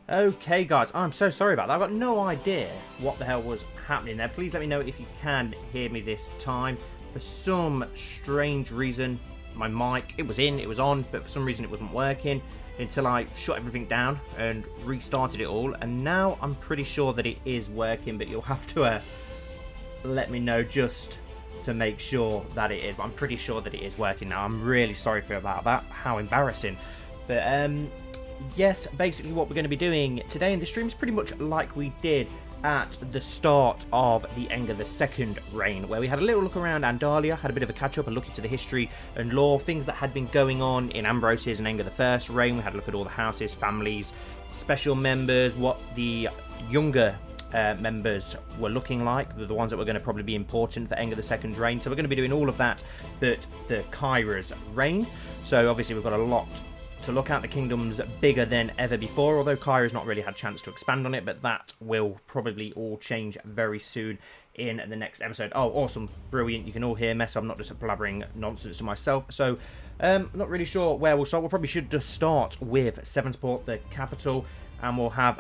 Okay, guys, I'm so sorry about that. I've got no idea what the hell was happening there. Please let me know if you can hear me this time. For some strange reason, my mic, it was on, but for some reason it wasn't working until I shut everything down and restarted it all. And now I'm pretty sure that it is working, but you'll have to let me know just to make sure that it is. But I'm pretty sure that it is working now. I'm really sorry about that. How embarrassing. But, yes, basically what we're going to be doing today in the stream is pretty much like we did at the start of the Aengar II reign, where we had a little look around Andalia, had a bit of a catch-up, a look into the history and lore, things that had been going on in Ambrose's and Aengar I's reign. We had a look at all the houses, families, special members, what the younger members were looking like, the ones that were going to probably be important for Aengar II's reign. So we're going to be doing all of that, but for Kyra's reign. So obviously we've got a lot to look at. The kingdom's bigger than ever before, although Kyra's not really had a chance to expand on it, but that will probably all change very soon in the next episode. Oh, awesome, brilliant, you can all hear me, so I'm not just blabbering nonsense to myself. So not really sure where we'll start. We probably should just start with Sevenstar, the capital, and we'll have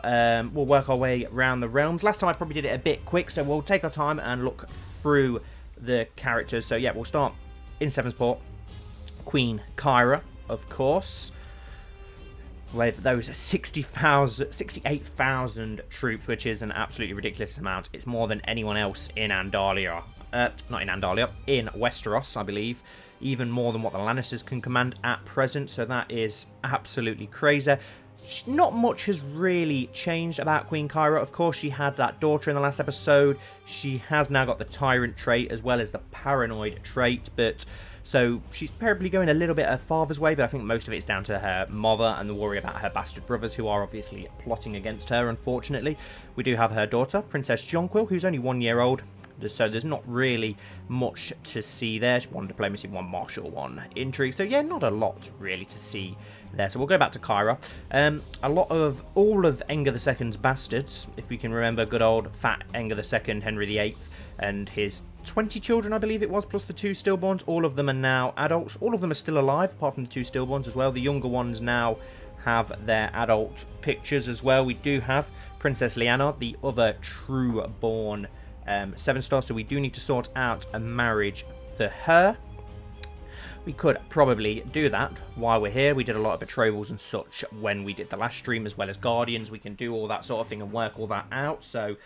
we'll work our way around the realms. Last time I probably did it a bit quick, so we'll take our time and look through the characters. So yeah, we'll start in Sevenstar. Queen Kyra, of course, with those 68,000 troops, which is an absolutely ridiculous amount. It's more than anyone else in Andalia. Not in Andalia, in Westeros, I believe. Even more than what the Lannisters can command at present. So that is absolutely crazy. Not much has really changed about Queen Kyra. Of course, she had that daughter in the last episode. She has now got the Tyrant trait as well as the Paranoid trait, but so she's probably going a little bit her father's way, but I think most of it's down to her mother and the worry about her bastard brothers, who are obviously plotting against her, unfortunately. We do have her daughter, Princess Jonquil, who's only 1 year old. So there's not really much to see there. 1 diplomacy, 1 martial, 1 intrigue. So yeah, not a lot really to see there. So we'll go back to Kyra. All of Aengar II's bastards, if we can remember good old fat Aengar II, Henry VIII, and his 20 children, I believe it was, plus the 2 stillborns. All of them are now adults. All of them are still alive, apart from the 2 stillborns as well. The younger ones now have their adult pictures as well. We do have Princess Lyanna, the other true-born Sevenstar, so we do need to sort out a marriage for her. We could probably do that while we're here. We did a lot of betrothals and such when we did the last stream, as well as guardians. We can do all that sort of thing and work all that out. So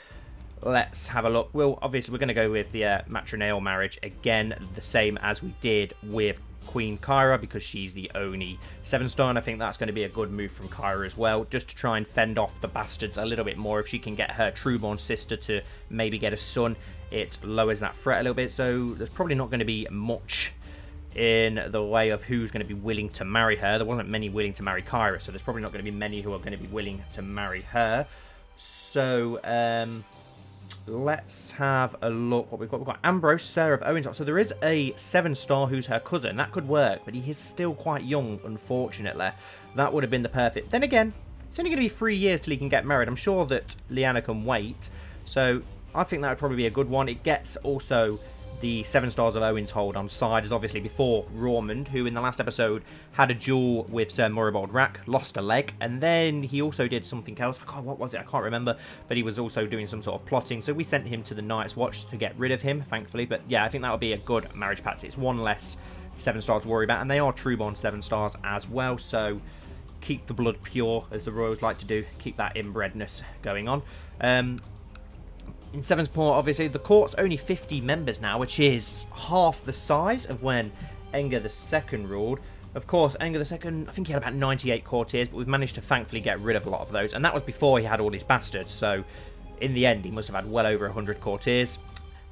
let's have a look. We're going to go with the matronale marriage again, the same as we did with Queen Kyra, because she's the only Sevenstar, and I think that's going to be a good move from Kyra as well, just to try and fend off the bastards a little bit more. If she can get her trueborn sister to maybe get a son, it lowers that threat a little bit. So there's probably not going to be much in the way of who's going to be willing to marry her. There wasn't many willing to marry Kyra, so there's probably not going to be many who are going to be willing to marry her. So let's have a look what we've got. We've got Ambrose, Sir of Owens. So there is a Sevenstar who's her cousin. That could work, but he is still quite young, unfortunately. That would have been the perfect. Then again, it's only going to be 3 years till he can get married. I'm sure that Lyanna can wait. So I think that would probably be a good one. It gets also the Sevenstars of Owens hold on side, as obviously before Raymond, who in the last episode had a duel with Sir Moribald Rack, lost a leg, and then he also did something else. God, what was it? I can't remember, but he was also doing some sort of plotting, so we sent him to the Night's Watch to get rid of him, thankfully. But yeah, I think that would be a good marriage pact. It's 1 less Sevenstar to worry about, and they are trueborn Sevenstars as well, so keep the blood pure, as the royals like to do. Keep that inbredness going on. In Sevenstar, obviously, the court's only 50 members now, which is half the size of when Aengar II ruled. Of course, Aengar II, I think he had about 98 courtiers, but we've managed to thankfully get rid of a lot of those. And that was before he had all his bastards, so in the end, he must have had well over 100 courtiers.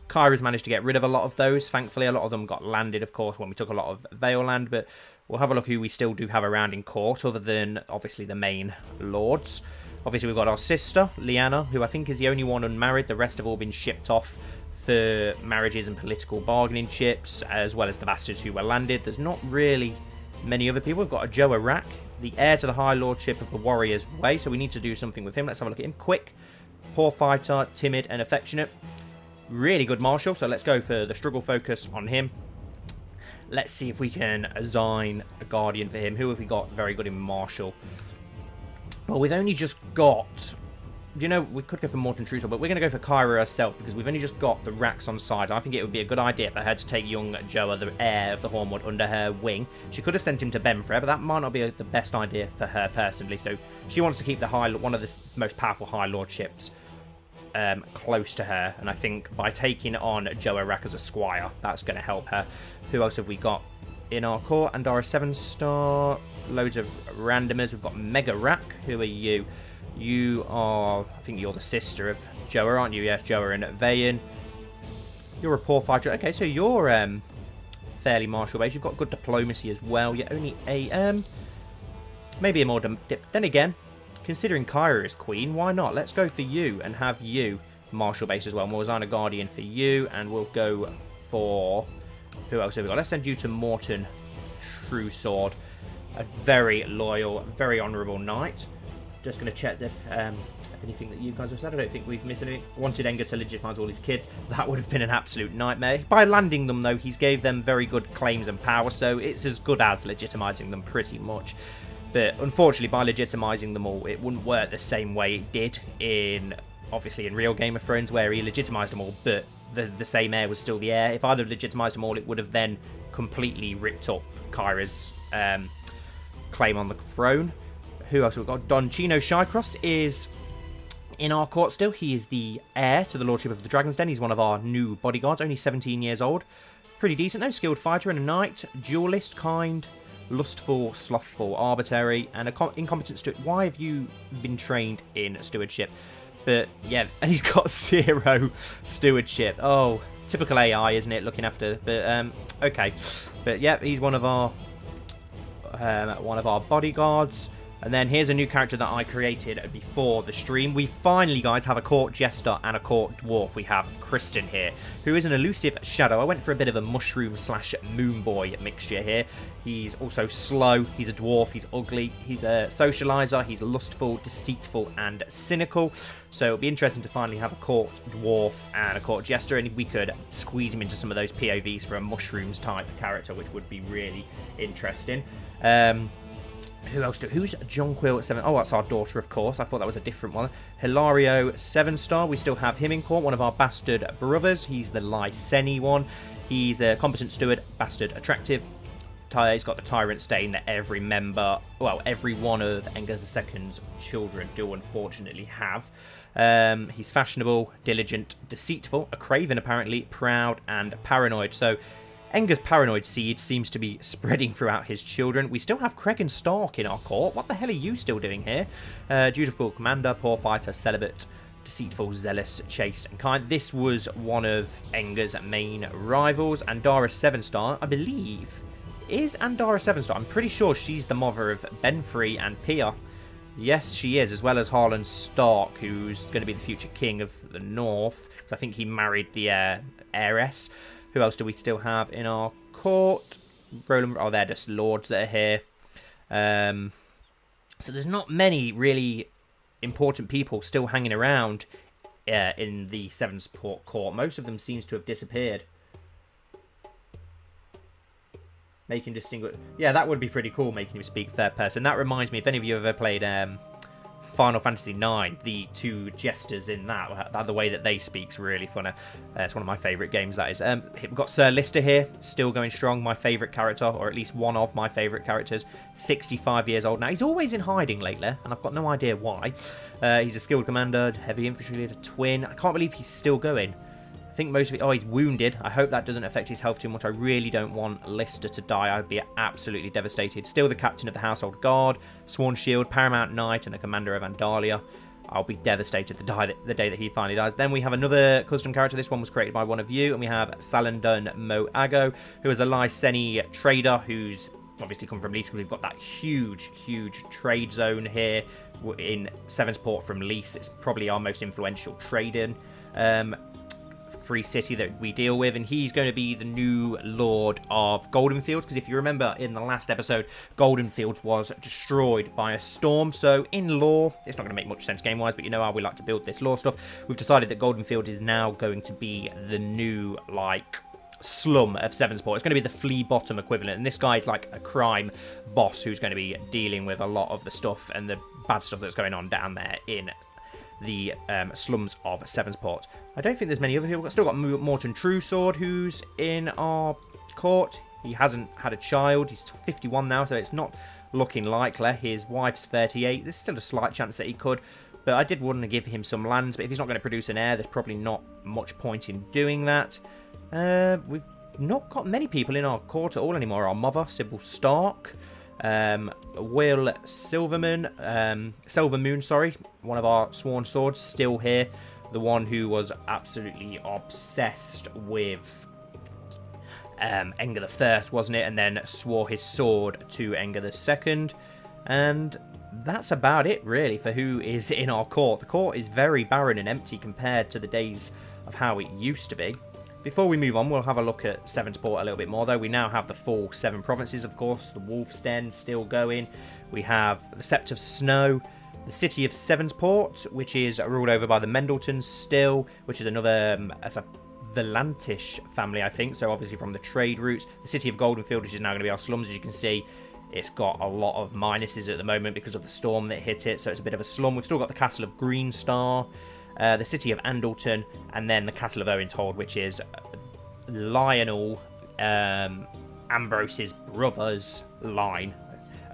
Kyra's managed to get rid of a lot of those. Thankfully, a lot of them got landed, of course, when we took a lot of Vale land, but we'll have a look who we still do have around in court, other than, obviously, the main lords. Obviously, we've got our sister, Lyanna, who I think is the only one unmarried. The rest have all been shipped off for marriages and political bargaining chips, as well as the bastards who were landed. There's not really many other people. We've got a Joe Arak, the heir to the High Lordship of the Warriors Way, so we need to do something with him. Let's have a look at him. Quick, poor fighter, timid and affectionate. Really good marshal, so let's go for the struggle focus on him. Let's see if we can assign a guardian for him. Who have we got very good in marshal? Well, we've only just got... You know, we could go for Morton Trussell, but we're going to go for Kyra herself because we've only just got the racks on side. I think it would be a good idea for her to take young Joa, the heir of the Hornwood, under her wing. She could have sent him to Benfrey, but that might not be the best idea for her personally. So she wants to keep the one of the most powerful High Lordships close to her. And I think by taking on Joa Rack as a squire, that's going to help her. Who else have we got in our court? Andara Sevenstar, loads of randomers. We've got Mega Rack. Who are you? You are, I think you're the sister of Joa, aren't you? Yes, Joa and Vayan. You're a poor fighter. Okay, so you're fairly martial based. You've got good diplomacy as well. You're only a, maybe a more dip. Then again, considering Kyra is queen, why not? Let's go for you and have you martial based as well. Morzana Guardian for you, and we'll go for, who else have we got? Let's send you to Morton True Sword. A very loyal, very honourable knight. Just going to check if anything that you guys have said. I don't think we've missed anything. Wanted Enger to legitimise all his kids. That would have been an absolute nightmare. By landing them, though, he's gave them very good claims and power, so it's as good as legitimising them pretty much. But unfortunately, by legitimising them all, it wouldn't work the same way it did in, obviously, in real Game of Thrones, where he legitimised them all, but the same heir was still the heir. If I'd have legitimised them all, it would have then completely ripped up Kyra's claim on the throne. Who else have we got? Don Chino Shycross is in our court still. He is the heir to the Lordship of the Dragon's Den. He's one of our new bodyguards, only 17 years old. Pretty decent though. Skilled fighter and a knight. Duelist, kind, lustful, slothful, arbitrary, and a incompetent steward. Why have you been trained in stewardship? But yeah, and he's got 0 stewardship. Oh, typical AI, isn't it? Looking after, but okay. But yeah, he's one of our bodyguards. And then here's a new character that I created before the stream. We finally, guys, have a court jester and a court dwarf. We have Kristen here, who is an elusive shadow. I went for a bit of a mushroom / moon boy mixture here. He's also slow. He's a dwarf. He's ugly. He's a socializer. He's lustful, deceitful, and cynical. So it'll be interesting to finally have a court dwarf and a court jester, and we could squeeze him into some of those POVs for a mushrooms type character, which would be really interesting. Who else? Who's Jonquil 7? Oh, that's our daughter, of course. I thought that was a different one. Hilario Sevenstar. We still have him in court. One of our bastard brothers. He's the Lyseni one. He's a competent steward, bastard, attractive. He's got the tyrant stain that every member, well, every one of Engar II's children do unfortunately have. He's fashionable, diligent, deceitful, a craven apparently, proud, and paranoid. So Engar's paranoid seed seems to be spreading throughout his children. We still have Cregan Stark in our court. What the hell are you still doing here? Dutiful commander, poor fighter, celibate, deceitful, zealous, chaste, and kind. This was one of Engar's main rivals. Andara Sevenstar, I believe, is Andara Sevenstar. I'm pretty sure she's the mother of Benfrey and Pia. Yes, she is, as well as Harlan Stark, who's going to be the future king of the North, because I think he married the heiress. Who else do we still have in our court? Roland, oh, they're just lords that are here. So there's not many really important people still hanging around in the Sevenstar court. Most of them seems to have disappeared. Making distinguish. Yeah, that would be pretty cool, making him speak third person. That reminds me, if any of you have ever played Final Fantasy IX, the two jesters in that, the way that they speak's really funny. It's one of my favourite games, that is. We've got Sir Lister here, still going strong, my favourite character, or at least one of my favourite characters. 65 years old now. He's always in hiding lately, and I've got no idea why. He's a skilled commander, heavy infantry leader, twin. I can't believe he's still going. I think most of it... Oh, he's wounded. I hope that doesn't affect his health too much. I really don't want Lister to die. I'd be absolutely devastated. Still the captain of the Household Guard, Sworn Shield, Paramount Knight, and a commander of Andalia. I'll be devastated the day that he finally dies. Then we have another custom character. This one was created by one of you. And we have Salandun Moago, who is a Lyseni trader who's obviously come from Lys, because we've got that huge trade zone here in Sevensport from Lys. It's probably our most influential trading free city that we deal with, and he's going to be the new Lord of Goldenfields, because if you remember in the last episode, Goldenfields was destroyed by a storm. So in lore, it's not going to make much sense game-wise, but you know how we like to build this lore stuff. We've decided that Goldenfield is now going to be the new, like, slum of Sevensport. It's going to be the flea bottom equivalent, and this guy's like a crime boss who's going to be dealing with a lot of the stuff and the bad stuff that's going on down there in the slums of Sevensport. I don't think there's many other people. We've still got Morton Truesword, who's in our court. He hasn't had a child. He's 51 now, so it's not looking likely. His wife's 38. There's still a slight chance that he could, but I did want to give him some lands. But if he's not going to produce an heir, there's probably not much point in doing that. We've not got many people in our court at all anymore. Our mother, Sybil Stark, Will Silvermoon, sorry, one of our sworn swords, still here. The one who was absolutely obsessed with Enger the First, wasn't it? And then swore his sword to Enger the Second. And that's about it, really, for who is in our court. The court is very barren and empty compared to the days of how it used to be. Before we move on, we'll have a look at Sevensport a little bit more, though. We now have the full 7 provinces, of course. The Wolf's Den still going. We have the Sept of Snow, the city of Sevensport, which is ruled over by the Mendletons still, which is another, as a Valantish family, I think, so obviously from the trade routes. The city of Goldenfield, which is now going to be our slums, as you can see. It's got a lot of minuses at the moment because of the storm that hit it, so it's a bit of a slum. We've still got the castle of Greenstar, the city of Andleton, and then the castle of Owenshold, which is Lionel Ambrose's brother's line.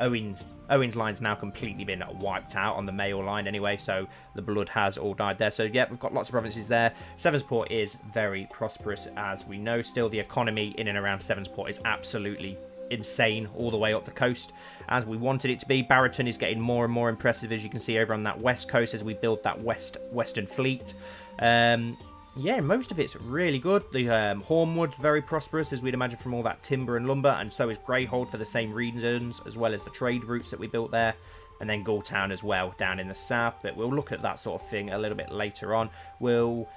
Owen's line's now completely been wiped out on the male line anyway, so the blood has all died there. So yeah, we've got lots of provinces there. Sevensport is very prosperous, as we know. Still, the economy in and around Sevensport is absolutely insane all the way up the coast, as we wanted it to be. Barrington is getting more and more impressive, as you can see over on that west coast, as we build that western fleet. Yeah, most of it's really good. The Hornwood's very prosperous, as we'd imagine, from all that timber and lumber, and so is Greyhold for the same reasons, as well as the trade routes that we built there. And then Ghoultown as well, down in the south, but we'll look at that sort of thing a little bit later on. We'll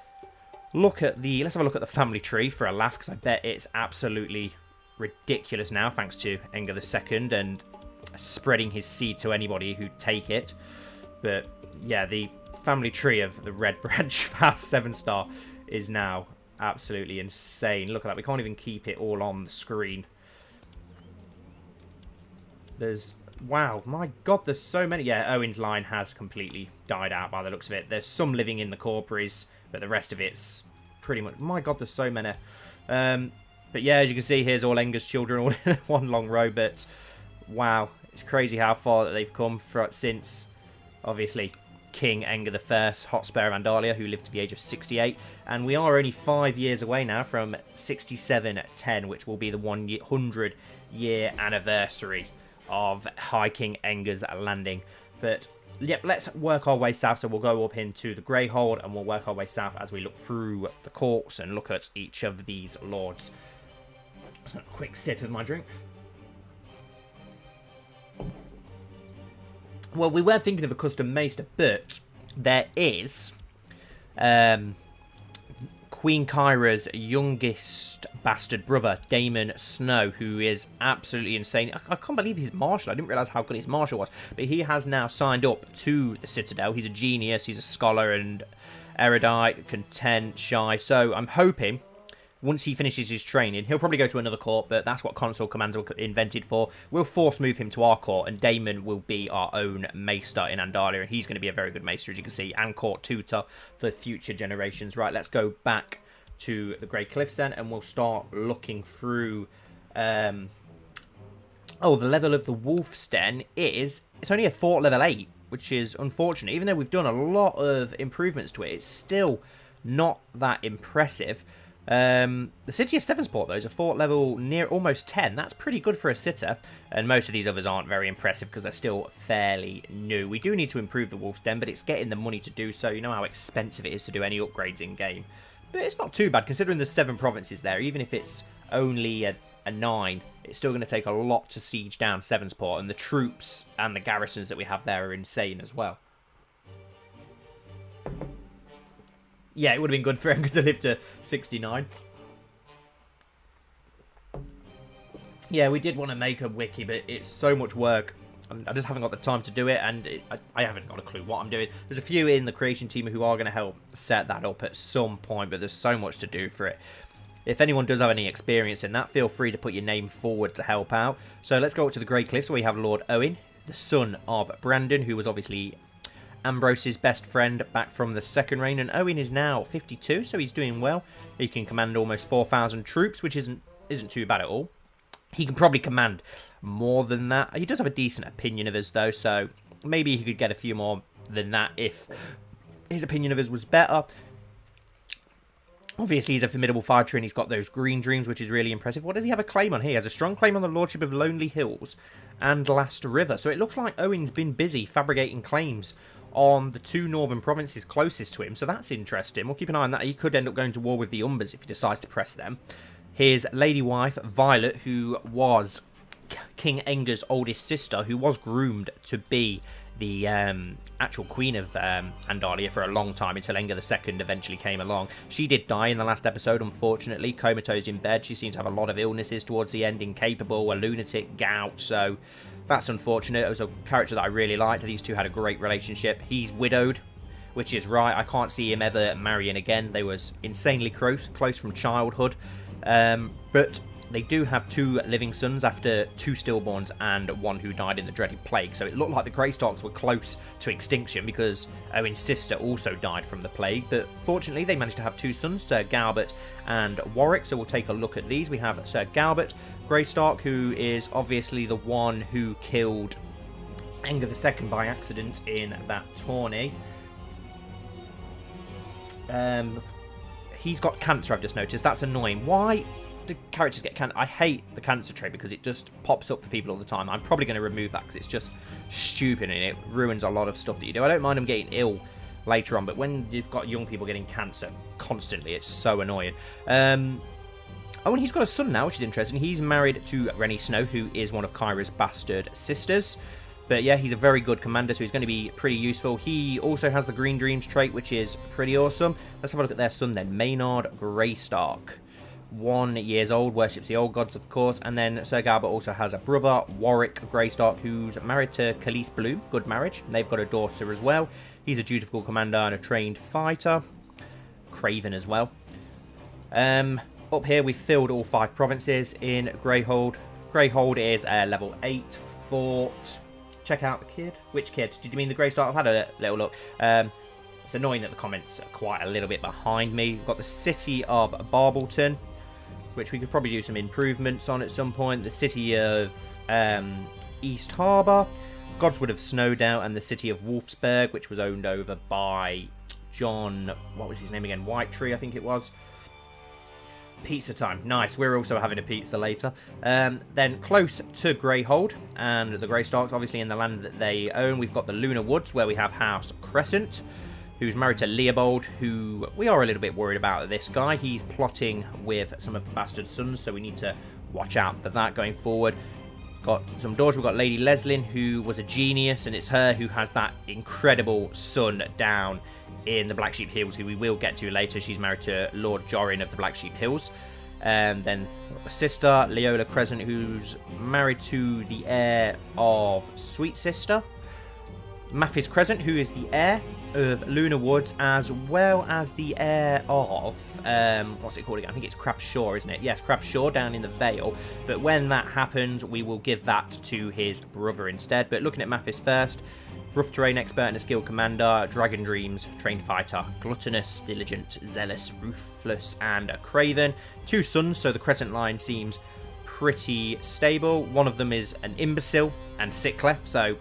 look at the, let's have a look at the family tree for a laugh, because I bet it's absolutely ridiculous now, thanks to Enger II and spreading his seed to anybody who'd take it. But yeah, the family tree of the Red Branch House Sevenstar is now absolutely insane. Look at that. We can't even keep it all on the screen. There's, wow, my god, there's so many. Yeah, Owen's line has completely died out by the looks of it. There's some living in the courtiers, but the rest of it's pretty much, my god, there's so many. But yeah, as you can see, here's all Enger's children all in one long row. But wow, it's crazy how far that they've come since, obviously, King Enger I, Hotspur of Andalia, who lived to the age of 68. And we are only 5 years away now from 6710, which will be the 100-year anniversary of High King Enger's landing. But yep, let's work our way south. So we'll go up into the Greyhold, and we'll work our way south as we look through the courts and look at each of these lords. Just a quick sip of my drink. Well, we were thinking of a custom maester, but there is Queen Kyra's youngest bastard brother, Daemon Snow, who is absolutely insane. I can't believe he's marshal. I didn't realise how good his marshal was. But he has now signed up to the Citadel. He's a genius. He's a scholar and erudite, content, shy. So I'm hoping, once he finishes his training, he'll probably go to another court, but that's what console commands were invented for. We'll force move him to our court, and Daemon will be our own maester in Andalia, and he's going to be a very good maester, as you can see, and court tutor for future generations. Right, let's go back to the Grey Cliffs then, and we'll start looking through... Oh, the level of the Wolf's Den is... It's only a fort level 8, which is unfortunate. Even though we've done a lot of improvements to it, it's still not that impressive. The city of Sevensport, though, is a fort level near almost 10. That's pretty good for a sitter, and most of these others aren't very impressive because they're still fairly new. We do need to improve the Wolf's Den, but it's getting the money to do so. You know how expensive it is to do any upgrades in-game. But it's not too bad, considering there's 7 provinces there. Even if it's only a 9, it's still going to take a lot to siege down Sevensport, and the troops and the garrisons that we have there are insane as well. Yeah, it would have been good for Enger to live to 69. Yeah, we did want to make a wiki, but it's so much work. I just haven't got the time to do it, and I haven't got a clue what I'm doing. There's a few in the creation team who are going to help set that up at some point, but there's so much to do for it. if anyone does have any experience in that, feel free to put your name forward to help out. So let's go up to the Grey Cliffs, where we have Lord Owen, the son of Brandon, who was obviously Ambrose's best friend back from the second reign. And Owen is now 52, so he's doing well. He can command almost 4,000 troops, which isn't too bad at all. He can probably command more than that. He does have a decent opinion of us, though, so maybe he could get a few more than that if his opinion of us was better. Obviously, he's a formidable fighter, and he's got those green dreams, which is really impressive. What does he have a claim on here? He has a strong claim on the Lordship of Lonely Hills and Last River. So it looks like Owen's been busy fabricating claims on the 2 northern provinces closest to him. So that's interesting. We'll keep an eye on that. He could end up going to war with the Umbers if he decides to press them. His lady wife, Violet, who was King Enger's oldest sister, who was groomed to be the actual queen of Andalia for a long time until Enger II eventually came along. She did die in the last episode, unfortunately, comatose in bed. She seems to have a lot of illnesses towards the end, incapable, a lunatic, gout, so that's unfortunate. It was a character that I really liked. These two had a great relationship. He's widowed, which is right. I can't see him ever marrying again. They was insanely close from childhood, but they do have 2 living sons after 2 stillborns and 1 who died in the dreaded plague. So it looked like the Greystarks were close to extinction because Owen's sister also died from the plague. But fortunately, they managed to have 2 sons, Sir Galbert and Warwick. So we'll take a look at these. We have Sir Galbert Greystark, who is obviously the one who killed Enger II by accident in that tourney. He's got cancer, I've just noticed. That's annoying. Why do characters get cancer? I hate the cancer trait because it just pops up for people all the time. I'm probably going to remove that because it's just stupid and it ruins a lot of stuff that you do. I don't mind them getting ill later on, but when you've got young people getting cancer constantly, it's so annoying. Oh, and he's got a son now, which is interesting. He's married to Rennie Snow, who is one of Kyra's bastard sisters. But yeah, he's a very good commander, so he's going to be pretty useful. He also has the Green Dreams trait, which is pretty awesome. Let's have a look at their son then, Maynard Greystark. 1 year old, worships the old gods, of course. And then Sir Galbert also has a brother, Warwick Greystark, who's married to Khalees Bloom. Good marriage. And they've got a daughter as well. He's a dutiful commander and a trained fighter. Craven as well. Up here, we've filled all 5 provinces in Greyhold. Greyhold is a level 8 fort. Check out the kid. Which kid? Did you mean the Greystark? I've had a little look. It's annoying that the comments are quite a little bit behind me. We've got the city of Barbleton, which we could probably do some improvements on at some point. The city of East Harbour, Godswood of Snowdale, and the city of Wolfsburg, which was owned over by John, what was his name again? Whitetree, I think it was. Pizza time. Nice. We're also having a pizza later. Then close to Greyhold and the Greystarks, obviously in the land that they own, we've got the Lunar Woods, where we have House Crescent, who's married to Leopold, who we are a little bit worried about this guy. He's plotting with some of the bastard sons, so we need to watch out for that going forward. Got some daughters. We've got Lady Leslin, who was a genius, and it's her who has that incredible son down in the Black Sheep Hills, who we will get to later. She's married to Lord Jorin of the Black Sheep Hills. Then a sister, Leola Crescent, who's married to the heir of Sweet Sister. Mathis Crescent, who is the heir of Lunar Woods, as well as the heir of, what's it called again? I think it's Crabshaw, isn't it? Yes, Crabshaw down in the Vale. But when that happens, we will give that to his brother instead. But looking at Mathis first, rough terrain expert and a skilled commander, Dragon Dreams, trained fighter, gluttonous, diligent, zealous, ruthless, and a craven. 2 sons, so the Crescent line seems pretty stable. One of them is an imbecile and sickly, so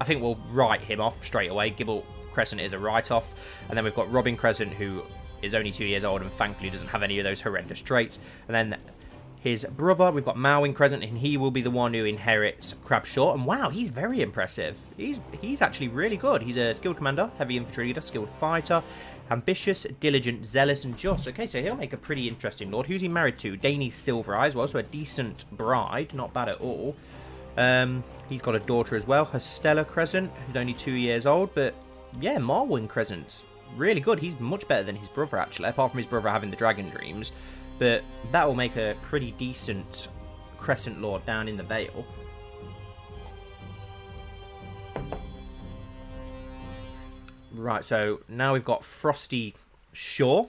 I think we'll write him off straight away. Gibble Crescent is a write-off. And then we've got Robin Crescent, who is only 2 years old and thankfully doesn't have any of those horrendous traits. And then his brother, we've got Malwyn Crescent, and he will be the one who inherits Crabshaw. And wow, he's very impressive. He's actually really good. He's a skilled commander, heavy infantry leader, skilled fighter, ambitious, diligent, zealous, and just. Okay, so he'll make a pretty interesting lord. Who's he married to? Dainey's Silver Eye as well, so a decent bride. Not bad at all. He's got a daughter as well, Hostella Crescent, who's only 2 years old. But yeah, Marwyn Crescent's really good. He's much better than his brother, actually, apart from his brother having the Dragon Dreams. But that will make a pretty decent Crescent Lord down in the Vale. Right, so now we've got Frosty Shore.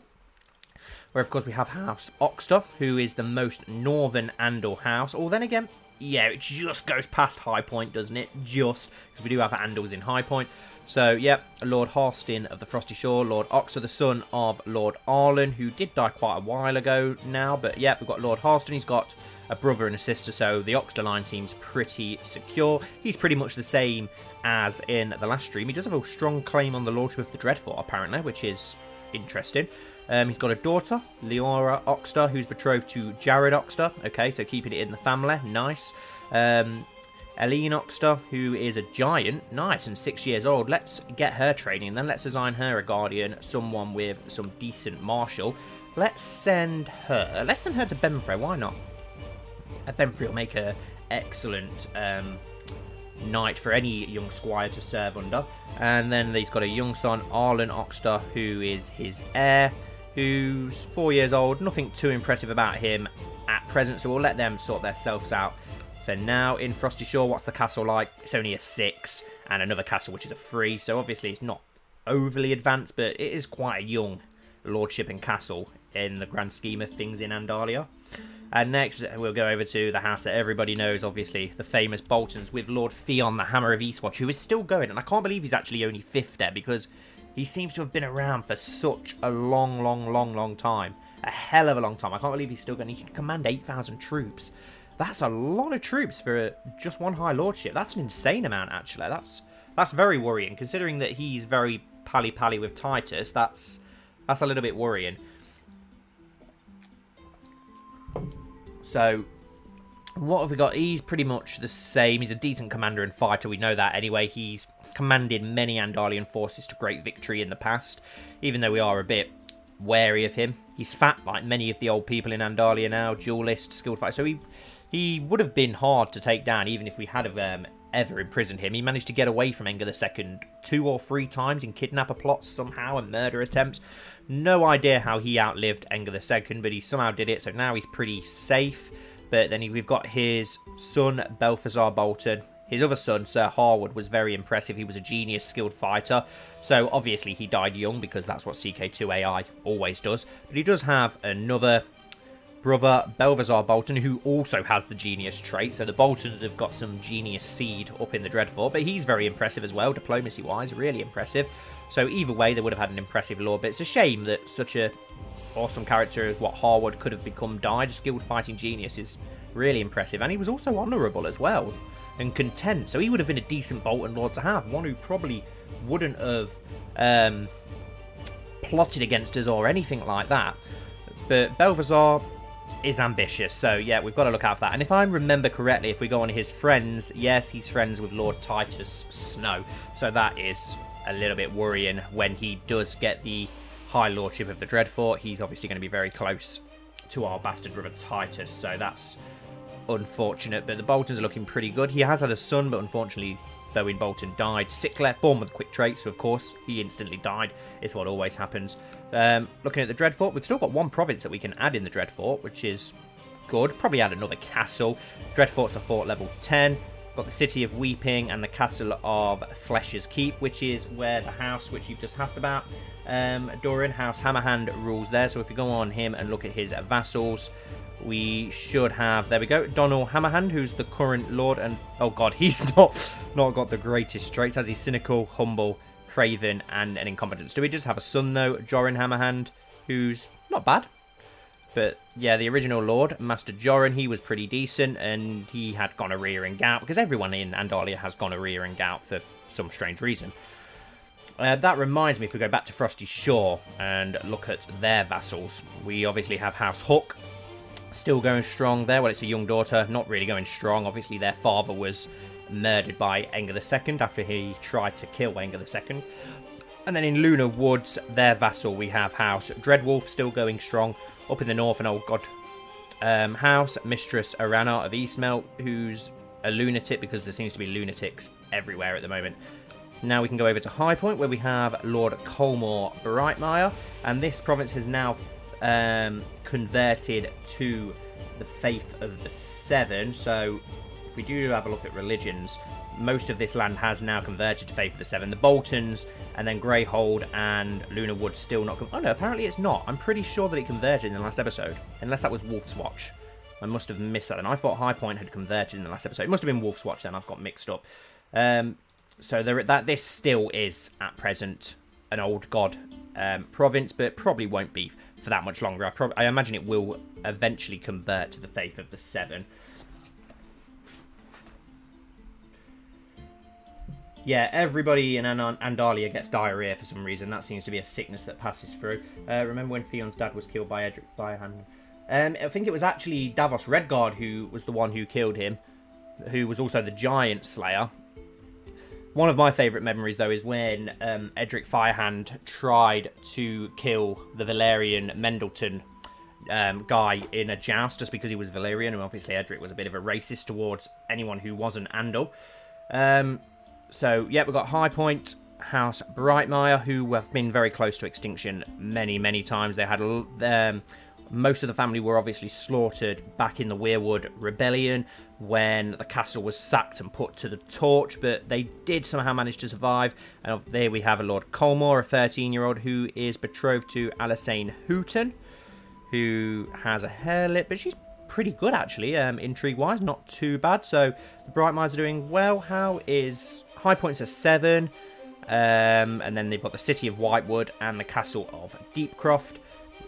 where of course we have House Oxter, who is the most northern Andal house. Or then again, yeah, it just goes past High Point, doesn't it? Just, because we do have Andals in High Point. So, yep, Lord Harstin of the Frosty Shore, Lord Oxter, the son of Lord Arlen, who did die quite a while ago now. But, yep, we've got Lord Harstin, he's got a brother and a sister, so the Oxter line seems pretty secure. He's pretty much the same as in the last stream. He does have a strong claim on the Lordship of the Dreadfort, apparently, which is interesting. He's got a daughter, Leora Oxter, who's betrothed to Jared Oxter. Okay, so keeping it in the family. Nice. Eileen Oxter, who is a giant. Nice, and 6 years old. Let's get her training, and then let's assign her a guardian, someone with some decent martial. Let's send her to Benfrey. Why not? Benfrey will make her excellent knight for any young squire to serve under. And then he's got a young son, Arlen Oxter, who is his heir, who's 4 years old. Nothing too impressive about him at present, so we'll let them sort themselves out for now. In Frosty Shore, what's the castle like? It's only a 6, and another castle which is a 3, so obviously it's not overly advanced, but it is quite a young lordship and castle in the grand scheme of things in Andalia. And next, we'll go over to the house that everybody knows, obviously, the famous Boltons, with Lord Theon, the Hammer of Eastwatch, who is still going. And I can't believe he's actually only 5th there, because he seems to have been around for such a long time. A hell of a long time. I can't believe he's still going. He can command 8,000 troops. That's a lot of troops for just one High Lordship. That's an insane amount, actually. That's very worrying, considering that he's very pally-pally with Titus. That's a little bit worrying. So, what have we got? He's pretty much the same. He's a decent commander and fighter. We know that anyway. He's commanded many Andalian forces to great victory in the past, even though we are a bit wary of him. He's fat like many of the old people in Andalia now, duelist, skilled fighter. So he would have been hard to take down, even if we had ever imprisoned him. He managed to get away from Engar II 2 or 3 times in kidnapper plots somehow and murder attempts. No idea how he outlived Engar II, but he somehow did it, so now he's pretty safe. But then we've got his son, Balthazar Bolton. His other son, Sir Harwood, was very impressive. He was a genius, skilled fighter. So obviously he died young, because that's what CK2 AI always does. But he does have another brother, Balthazar Bolton, who also has the genius trait. So the Boltons have got some genius seed up in the Dreadfort, but he's very impressive as well, diplomacy-wise, really impressive. So either way, they would have had an impressive lord, but it's a shame that such a awesome character as what Harwood could have become died. A skilled fighting genius is really impressive, and he was also honourable as well, and content, so he would have been a decent Bolton lord to have, one who probably wouldn't have plotted against us or anything like that. But Balthazar is ambitious, so yeah, we've got to look out for that. And if I remember correctly, if we go on his friends, yes, he's friends with Lord Titus Snow, so that is a little bit worrying. When he does get the High Lordship of the Dreadfort, he's obviously going to be very close to our bastard brother Titus, so that's unfortunate. But the Boltons are looking pretty good. He has had a son, but unfortunately Bowen Bolton died. Sickler, born with quick traits, so of course he instantly died. It's what always happens. Looking at the Dreadfort, we've still got 1 province that we can add in the Dreadfort, which is good. Probably add another castle. Dreadfort's a fort level 10. Got the City of Weeping and the Castle of Flesh's Keep, which is where the house which you've just asked about, Dorian, House Hammerhand, rules there. So if we go on him and look at his vassals, we should have, there we go, Donald Hammerhand, who's the current lord, and oh god, he's not got the greatest traits, as he's cynical, humble, craven, and an incompetence. Do we just have a son though, Joran Hammerhand, who's not bad? But yeah, the original lord, Master Joran, he was pretty decent, and he had gonorrhea and gout, because everyone in Andalia has gonorrhea and gout for some strange reason. That reminds me, if we go back to Frosty Shore and look at their vassals, we obviously have House Hook, still going strong there. Well, it's a young daughter, not really going strong. Obviously, their father was murdered by Engar II after he tried to kill Engar II. And then in Lunar Woods, their vassal, we have House Dreadwolf, still going strong. Up in the north, and oh god, House Mistress Arana of Eastmelt, who's a lunatic, because there seems to be lunatics everywhere at the moment. Now we can go over to High Point, where we have Lord Colmore Brightmire, and this province has now converted to the Faith of the Seven. So if we do have a look at religions, most of this land has now converted to Faith of the Seven. The Boltons and then Greyhold and Lunar Wood still not... Oh no, apparently it's not. I'm pretty sure that it converted in the last episode. Unless that was Wolf's Watch. I must have missed that. And I thought High Point had converted in the last episode. It must have been Wolf's Watch then. I've got mixed up. So this still is, at present, an old god province, but probably won't be for that much longer. I imagine it will eventually convert to the Faith of the Seven. Yeah, everybody in Andalia gets diarrhea for some reason. That seems to be a sickness that passes through. Remember when Theon's dad was killed by Edric Firehand? I think it was actually Davos Redguard who was the one who killed him, who was also the Giant Slayer. One of my favourite memories, though, is when Edric Firehand tried to kill the Valyrian Mendleton guy in a joust just because he was Valyrian, and obviously Edric was a bit of a racist towards anyone who wasn't Andal. So, yeah, we've got High Point, House Brightmire, who have been very close to extinction many, many times. They had most of the family were obviously slaughtered back in the Weirwood Rebellion when the castle was sacked and put to the torch, but they did somehow manage to survive. And there we have a Lord Colmore, a 13-year-old who is betrothed to Alysanne Hooton, who has a hair lip, but she's pretty good actually, intrigue-wise, not too bad. So the Brightmires are doing well. How is High Point's a 7, and then they've got the City of Whitewood and the Castle of Deepcroft.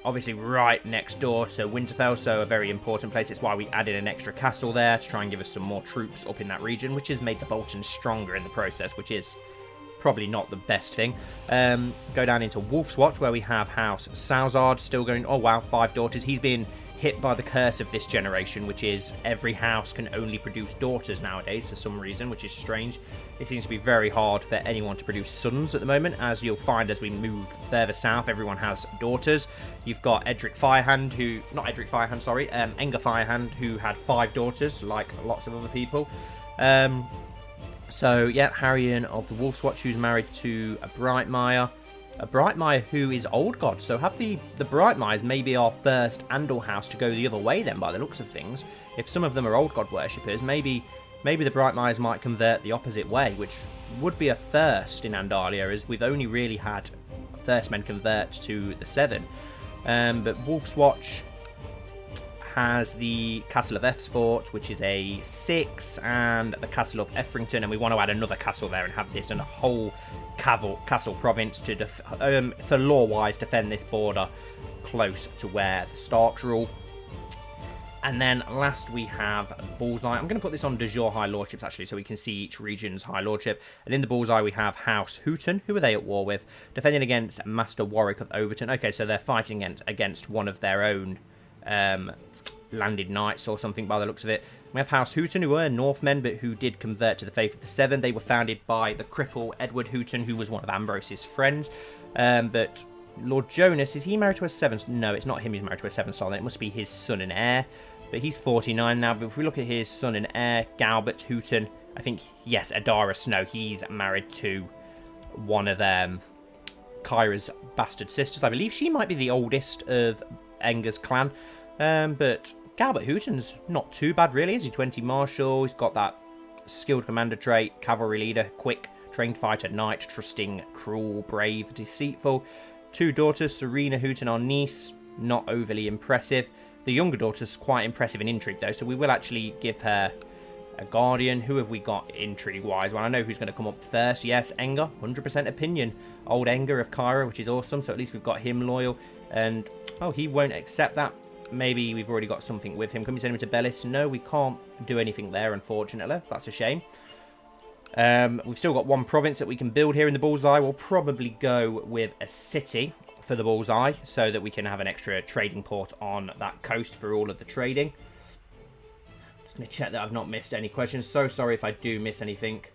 Obviously right next door to Winterfell, so a very important place. It's why we added an extra castle there to try and give us some more troops up in that region, which has made the Boltons stronger in the process, which is probably not the best thing. Go down into Wolf's Watch, where we have House Salzard still going. Oh wow, 5 daughters. He's been hit by the curse of this generation, which is every house can only produce daughters nowadays for some reason, which is strange. It seems to be very hard for anyone to produce sons at the moment, as you'll find as we move further south, everyone has daughters. You've got Edric Firehand, Anger Firehand, who had 5 daughters, like lots of other people. So, yeah, Harrion of the Wolf's Watch, who's married to a Brightmire. A Brightmire who is Old God. So have the Brightmires maybe our first Andal house to go the other way then, by the looks of things. If some of them are Old God worshippers, maybe the Brightmires might convert the opposite way, which would be a first in Andalia, as we've only really had first men convert to the 7. But Wolf's Watch has the Castle of Effsfort, which is a 6, and the Castle of Effrington, and we want to add another castle there and have this in a whole castle province to, for law-wise, defend this border close to where the Starks rule. And then last we have Bullseye. I'm going to put this on de jure High Lordships, actually, so we can see each region's High Lordship. And in the Bullseye we have House Hooton. Who are they at war with? Defending against Master Warwick of Overton. Okay, so they're fighting against one of their own landed knights or something by the looks of it. We have House Hooton, who were Northmen, but who did convert to the Faith of the Seven. They were founded by the cripple Edward Hooton, who was one of Ambrose's friends. But Lord Jonas, is he married to a 7? No, it's not him who's married to a 7-star. Then it must be his son and heir. But he's 49 now. But if we look at his son and heir, Galbert Hooton, I think, yes, Adara Snow, he's married to one of Kyra's bastard sisters. I believe she might be the oldest of Enger's clan. But Galbert Hooton's not too bad, really. Is he 20 martial? He's got that skilled commander trait, cavalry leader, quick, trained fighter, knight, trusting, cruel, brave, deceitful. 2 daughters, Serena Hooton, our niece, not overly impressive. The younger daughter's quite impressive in intrigue, though, so we will actually give her a guardian. Who have we got intrigue-wise? Well, I know who's going to come up first. Yes, Enger, 100% opinion. Old Enger of Kyra, which is awesome, so at least we've got him loyal. And, oh, he won't accept that. Maybe we've already got something with him. Can we send him to Bellis? No, we can't do anything there, unfortunately. That's a shame. We've still got 1 province that we can build here in the Bullseye. We'll probably go with a city for the Bullseye so that we can have an extra trading port on that coast for all of the trading. Just going to check that I've not missed any questions. So sorry if I do miss anything.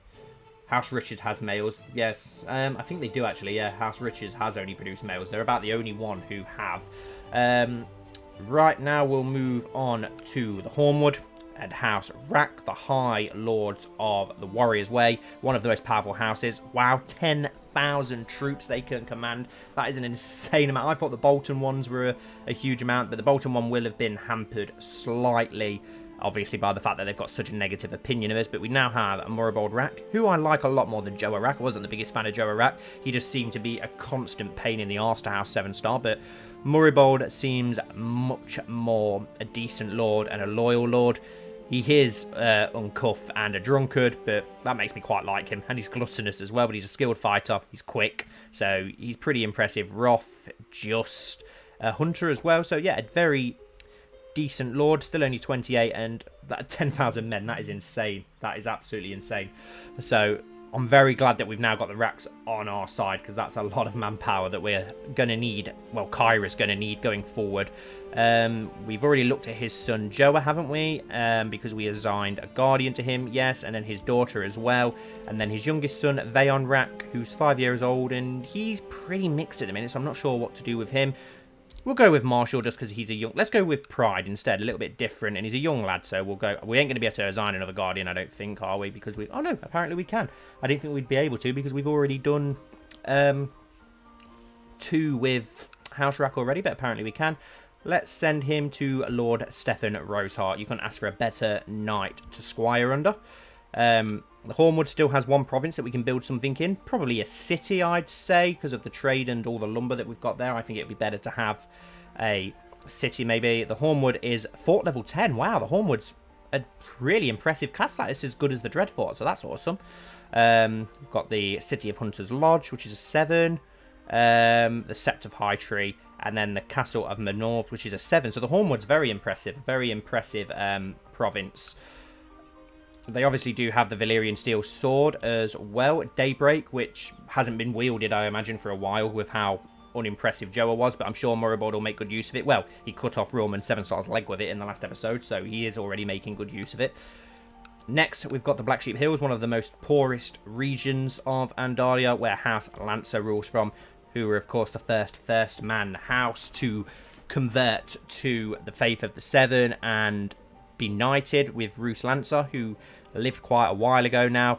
House Richards has males. Yes, I think they do actually. Yeah, House Richards has only produced males. They're about the only one who have. Right now we'll move on to the Hornwood and House Rack, the High Lords of the Warriors Way, one of the most powerful houses. Wow, 10,000 troops they can command. That is an insane amount. I thought the Bolton ones were a huge amount, but the Bolton one will have been hampered slightly obviously by the fact that they've got such a negative opinion of us. But we now have Moribold Rack, who I like a lot more than Joe Rack. I wasn't the biggest fan of Joe Rack. He just seemed to be a constant pain in the arse to House 7-star, but Moribold seems much more a decent lord and a loyal lord. He is uncuff and a drunkard, but that makes me quite like him. And he's gluttonous as well, but he's a skilled fighter. He's quick, so he's pretty impressive. Wrath, just a hunter as well. So yeah, a very decent lord, still only 28, and that 10,000 men, that is insane. That is absolutely insane. So I'm very glad that we've now got the racks on our side, because that's a lot of manpower that we're going to need. Well, Kyra's going to need going forward. We've already looked at his son Joa, haven't we? Because we assigned a guardian to him, yes, and then his daughter as well. And then his youngest son, Vayon Rack, who's 5 years old, and he's pretty mixed at the minute, so I'm not sure what to do with him. We'll go with Marshall just because he's a young... Let's go with Pride instead, a little bit different, and he's a young lad, so we'll go... We ain't going to be able to assign another guardian, I don't think, are we? Because we... Oh, no, apparently we can. I didn't think we'd be able to, because we've already done 2 with House Rack already, but apparently we can. Let's send him to Lord Stefan Roseheart. You couldn't ask for a better knight to squire under. The Hornwood still has 1 province that we can build something in. Probably a city, I'd say, because of the trade and all the lumber that we've got there. I think it'd be better to have a city, maybe. The Hornwood is fort level 10. Wow, the Hornwood's a really impressive castle. It's as good as the Dreadfort, so that's awesome. We've got the City of Hunters Lodge, which is a 7. The Sept of High Tree, and then the Castle of Menorth, which is a 7. So the Hornwood's very impressive province. They obviously do have the Valyrian Steel Sword as well. Daybreak, which hasn't been wielded, I imagine, for a while with how unimpressive Joa was, but I'm sure Moribold will make good use of it. Well, he cut off Roman 7-star's leg with it in the last episode, so he is already making good use of it. Next, we've got the Black Sheep Hills, one of the most poorest regions of Andalia, where House Lancer rules from, who are, of course, the first man house to convert to the faith of the Seven and be knighted with Roose Lancer, who lived quite a while ago now.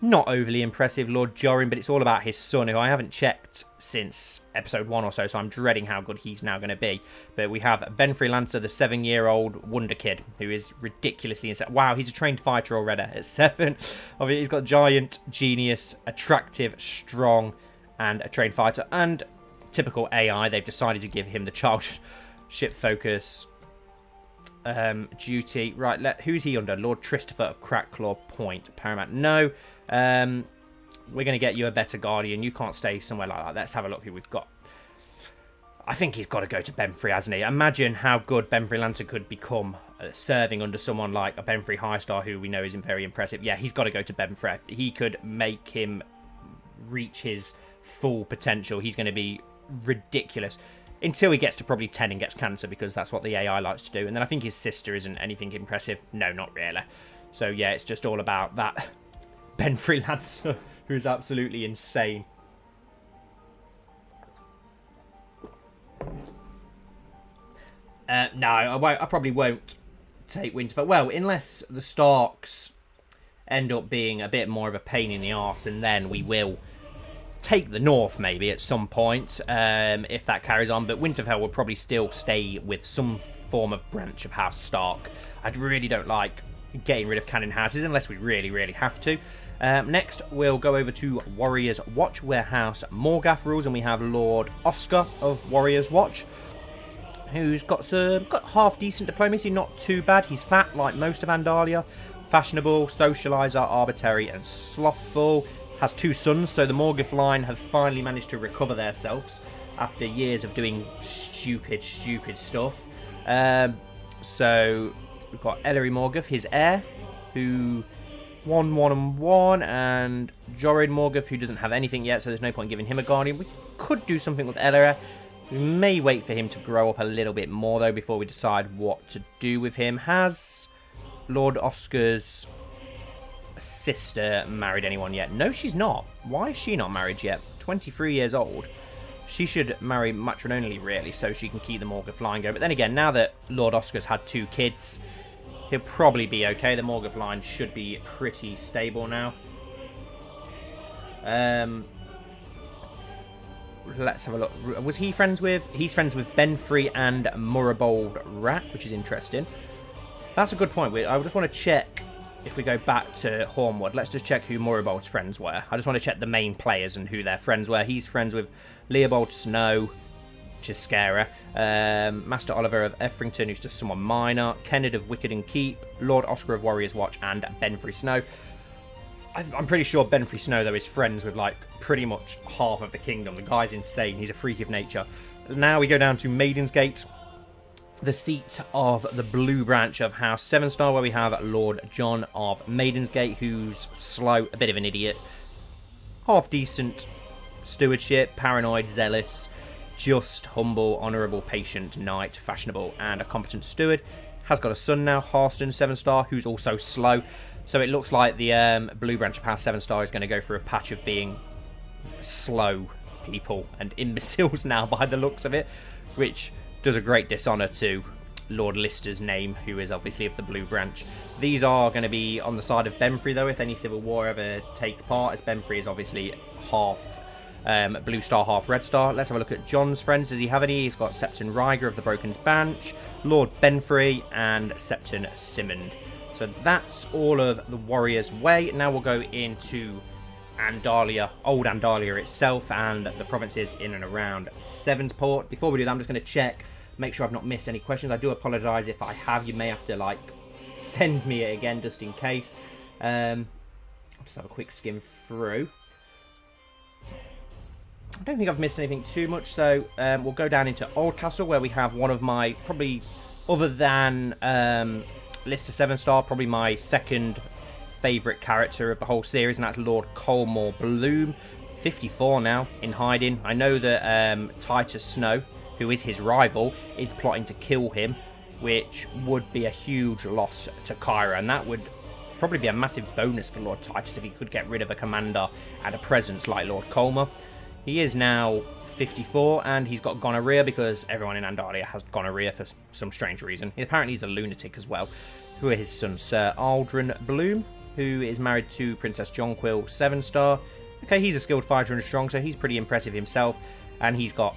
Not overly impressive, Lord Jorin, but it's all about his son, who I haven't checked since episode 1 or so, so I'm dreading how good he's now going to be. But we have Benfrey Lancer, the 7-year-old wonder kid, who is ridiculously insane. Wow, he's a trained fighter already at 7. I mean, he's got giant, genius, attractive, strong, and a trained fighter. And typical AI, they've decided to give him the childship focus duty. Right, who's he under? Lord Tristopher of Crackclaw Point, Paramount. No. We're going to get you a better guardian. You can't stay somewhere like that. Let's have a look who we've got. I think he's got to go to Benfrey, hasn't he? Imagine how good Benfrey Lancer could become serving under someone like a Benfrey High Star, who we know is very impressive. Yeah, he's got to go to Benfrey. He could make him reach his full potential. He's going to be ridiculous. Until he gets to probably 10 and gets cancer, because that's what the AI likes to do. And then I think his sister isn't anything impressive. No, not really. So yeah, it's just all about that Benfrey Lancer, who's absolutely insane. No, I probably won't take Winterfell. Well, unless the Starks end up being a bit more of a pain in the arse, and then we will take the North maybe at some point, if that carries on. But Winterfell will probably still stay with some form of branch of House Stark. I really don't like getting rid of canon houses unless we really have to. Next, we'll go over to Warriors Watch, where House Morgath rules, and we have Lord Oscar of Warriors Watch, who's got half-decent diplomacy, not too bad. He's fat, like most of Andalia, fashionable, socializer, arbitrary, and slothful. Has 2 sons, so the Morgath line have finally managed to recover themselves after years of doing stupid stuff. So we've got Ellery Morgath, his heir, who won 1-1, and Jorin Morgath, who doesn't have anything yet, so there's no point giving him a guardian. We could do something with Ellery. We may wait for him to grow up a little bit more, though, before we decide what to do with him. Has Lord Oscar's sister married anyone yet? No, she's not. Why is she not married yet? 23 years old. She should marry matrimonially, really, so she can keep the Morgath line going. But then again, now that Lord Oscar's had 2 kids, he'll probably be okay. The Morgath line should be pretty stable now. Let's have a look. Was he friends with... He's friends with Benfrey and Moribold Rack, which is interesting. That's a good point. I just want to check, if we go back to Hornwood, let's just check who Moribald's friends were. I just want to check the main players and who their friends were. He's friends with Leopold Snow, which is Scarer, Master Oliver of Effrington, who's just someone minor, Kennard of Wickenden Keep, Lord Oscar of Warriors Watch, and Benfrey Snow. I'm pretty sure Benfrey Snow, though, is friends with, like, pretty much half of the kingdom. The guy's insane. He's a freak of nature. Now we go down to Maiden's Gate, the seat of the blue branch of House Sevenstar, where we have Lord John of Maiden's Gate, who's slow, a bit of an idiot, half-decent stewardship, paranoid, zealous, just, humble, honourable, patient, knight, fashionable, and a competent steward. Has got a son now, Harston Sevenstar, who's also slow. So it looks like the blue branch of House Sevenstar is going to go for a patch of being slow people and imbeciles now by the looks of it, which does a great dishonour to Lord Lister's name, who is obviously of the blue branch. These are going to be on the side of Benfrey, though, if any civil war ever takes part, as Benfrey is obviously half blue star, half red star. Let's have a look at John's friends. Does he have any? He's got Septon Ryger of the Broken's Branch, Lord Benfrey, and Septon Simmond. So that's all of the Warriors' Way. Now we'll go into Andalia, old Andalia itself, and the provinces in and around Sevensport. Before we do that, I'm just going to check, make sure I've not missed any questions. I do apologise if I have. You may have to, like, send me it again just in case. I'll just have a quick skim through. I don't think I've missed anything too much, so we'll go down into Oldcastle, where we have one of my, probably, other than Lister Sevenstar, probably my second favourite character of the whole series, and that's Lord Colmore Bloom, 54 now, in hiding. I know that Titus Snow, who is his rival, is plotting to kill him, which would be a huge loss to Kyra, and that would probably be a massive bonus for Lord Titus if he could get rid of a commander and a presence like Lord Colmore. He is now 54, and he's got gonorrhea because everyone in Andalia has gonorrhea for some strange reason. Apparently he's a lunatic as well. Who are his sons? Sir Aldrin Bloom, who is married to Princess Jonquil Sevenstar. Okay, he's a skilled fighter and strong, so he's pretty impressive himself. And he's got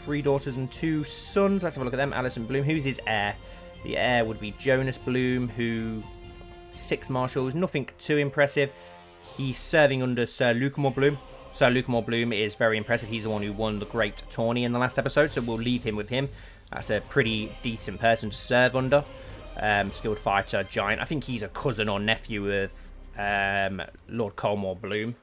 3 daughters and 2 sons. Let's have a look at them. Alison Bloom. Who's his heir? The heir would be Jonas Bloom, who 6 marshals. Nothing too impressive. He's serving under Sir Lucamore Bloom. Sir Lucamore Bloom is very impressive. He's the one who won the great tourney in the last episode, so we'll leave him with him. That's a pretty decent person to serve under. Skilled fighter, giant. I think he's a cousin or nephew of Lord Colmore Bloom.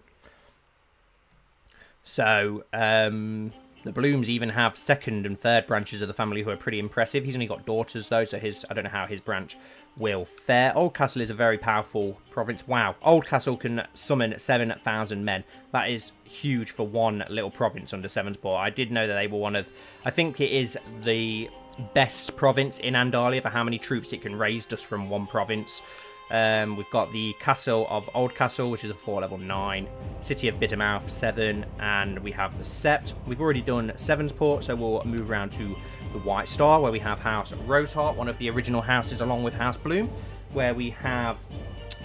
So, the Blooms even have second and third branches of the family who are pretty impressive. He's only got daughters, though, so I don't know how his branch will fare. Oldcastle is a very powerful province. Wow. Oldcastle can summon 7,000 men. That is huge for one little province under Sevensport. I did know that they were one of... I think it is the best province in Andalia for how many troops it can raise just from one province. We've got the Castle of Oldcastle, which is a 4 level 9. City of Bittermouth, 7. And we have the Sept. We've already done Sevensport, so we'll move around to the White Star, where we have House Roseheart, one of the original houses along with House Bloom, where we have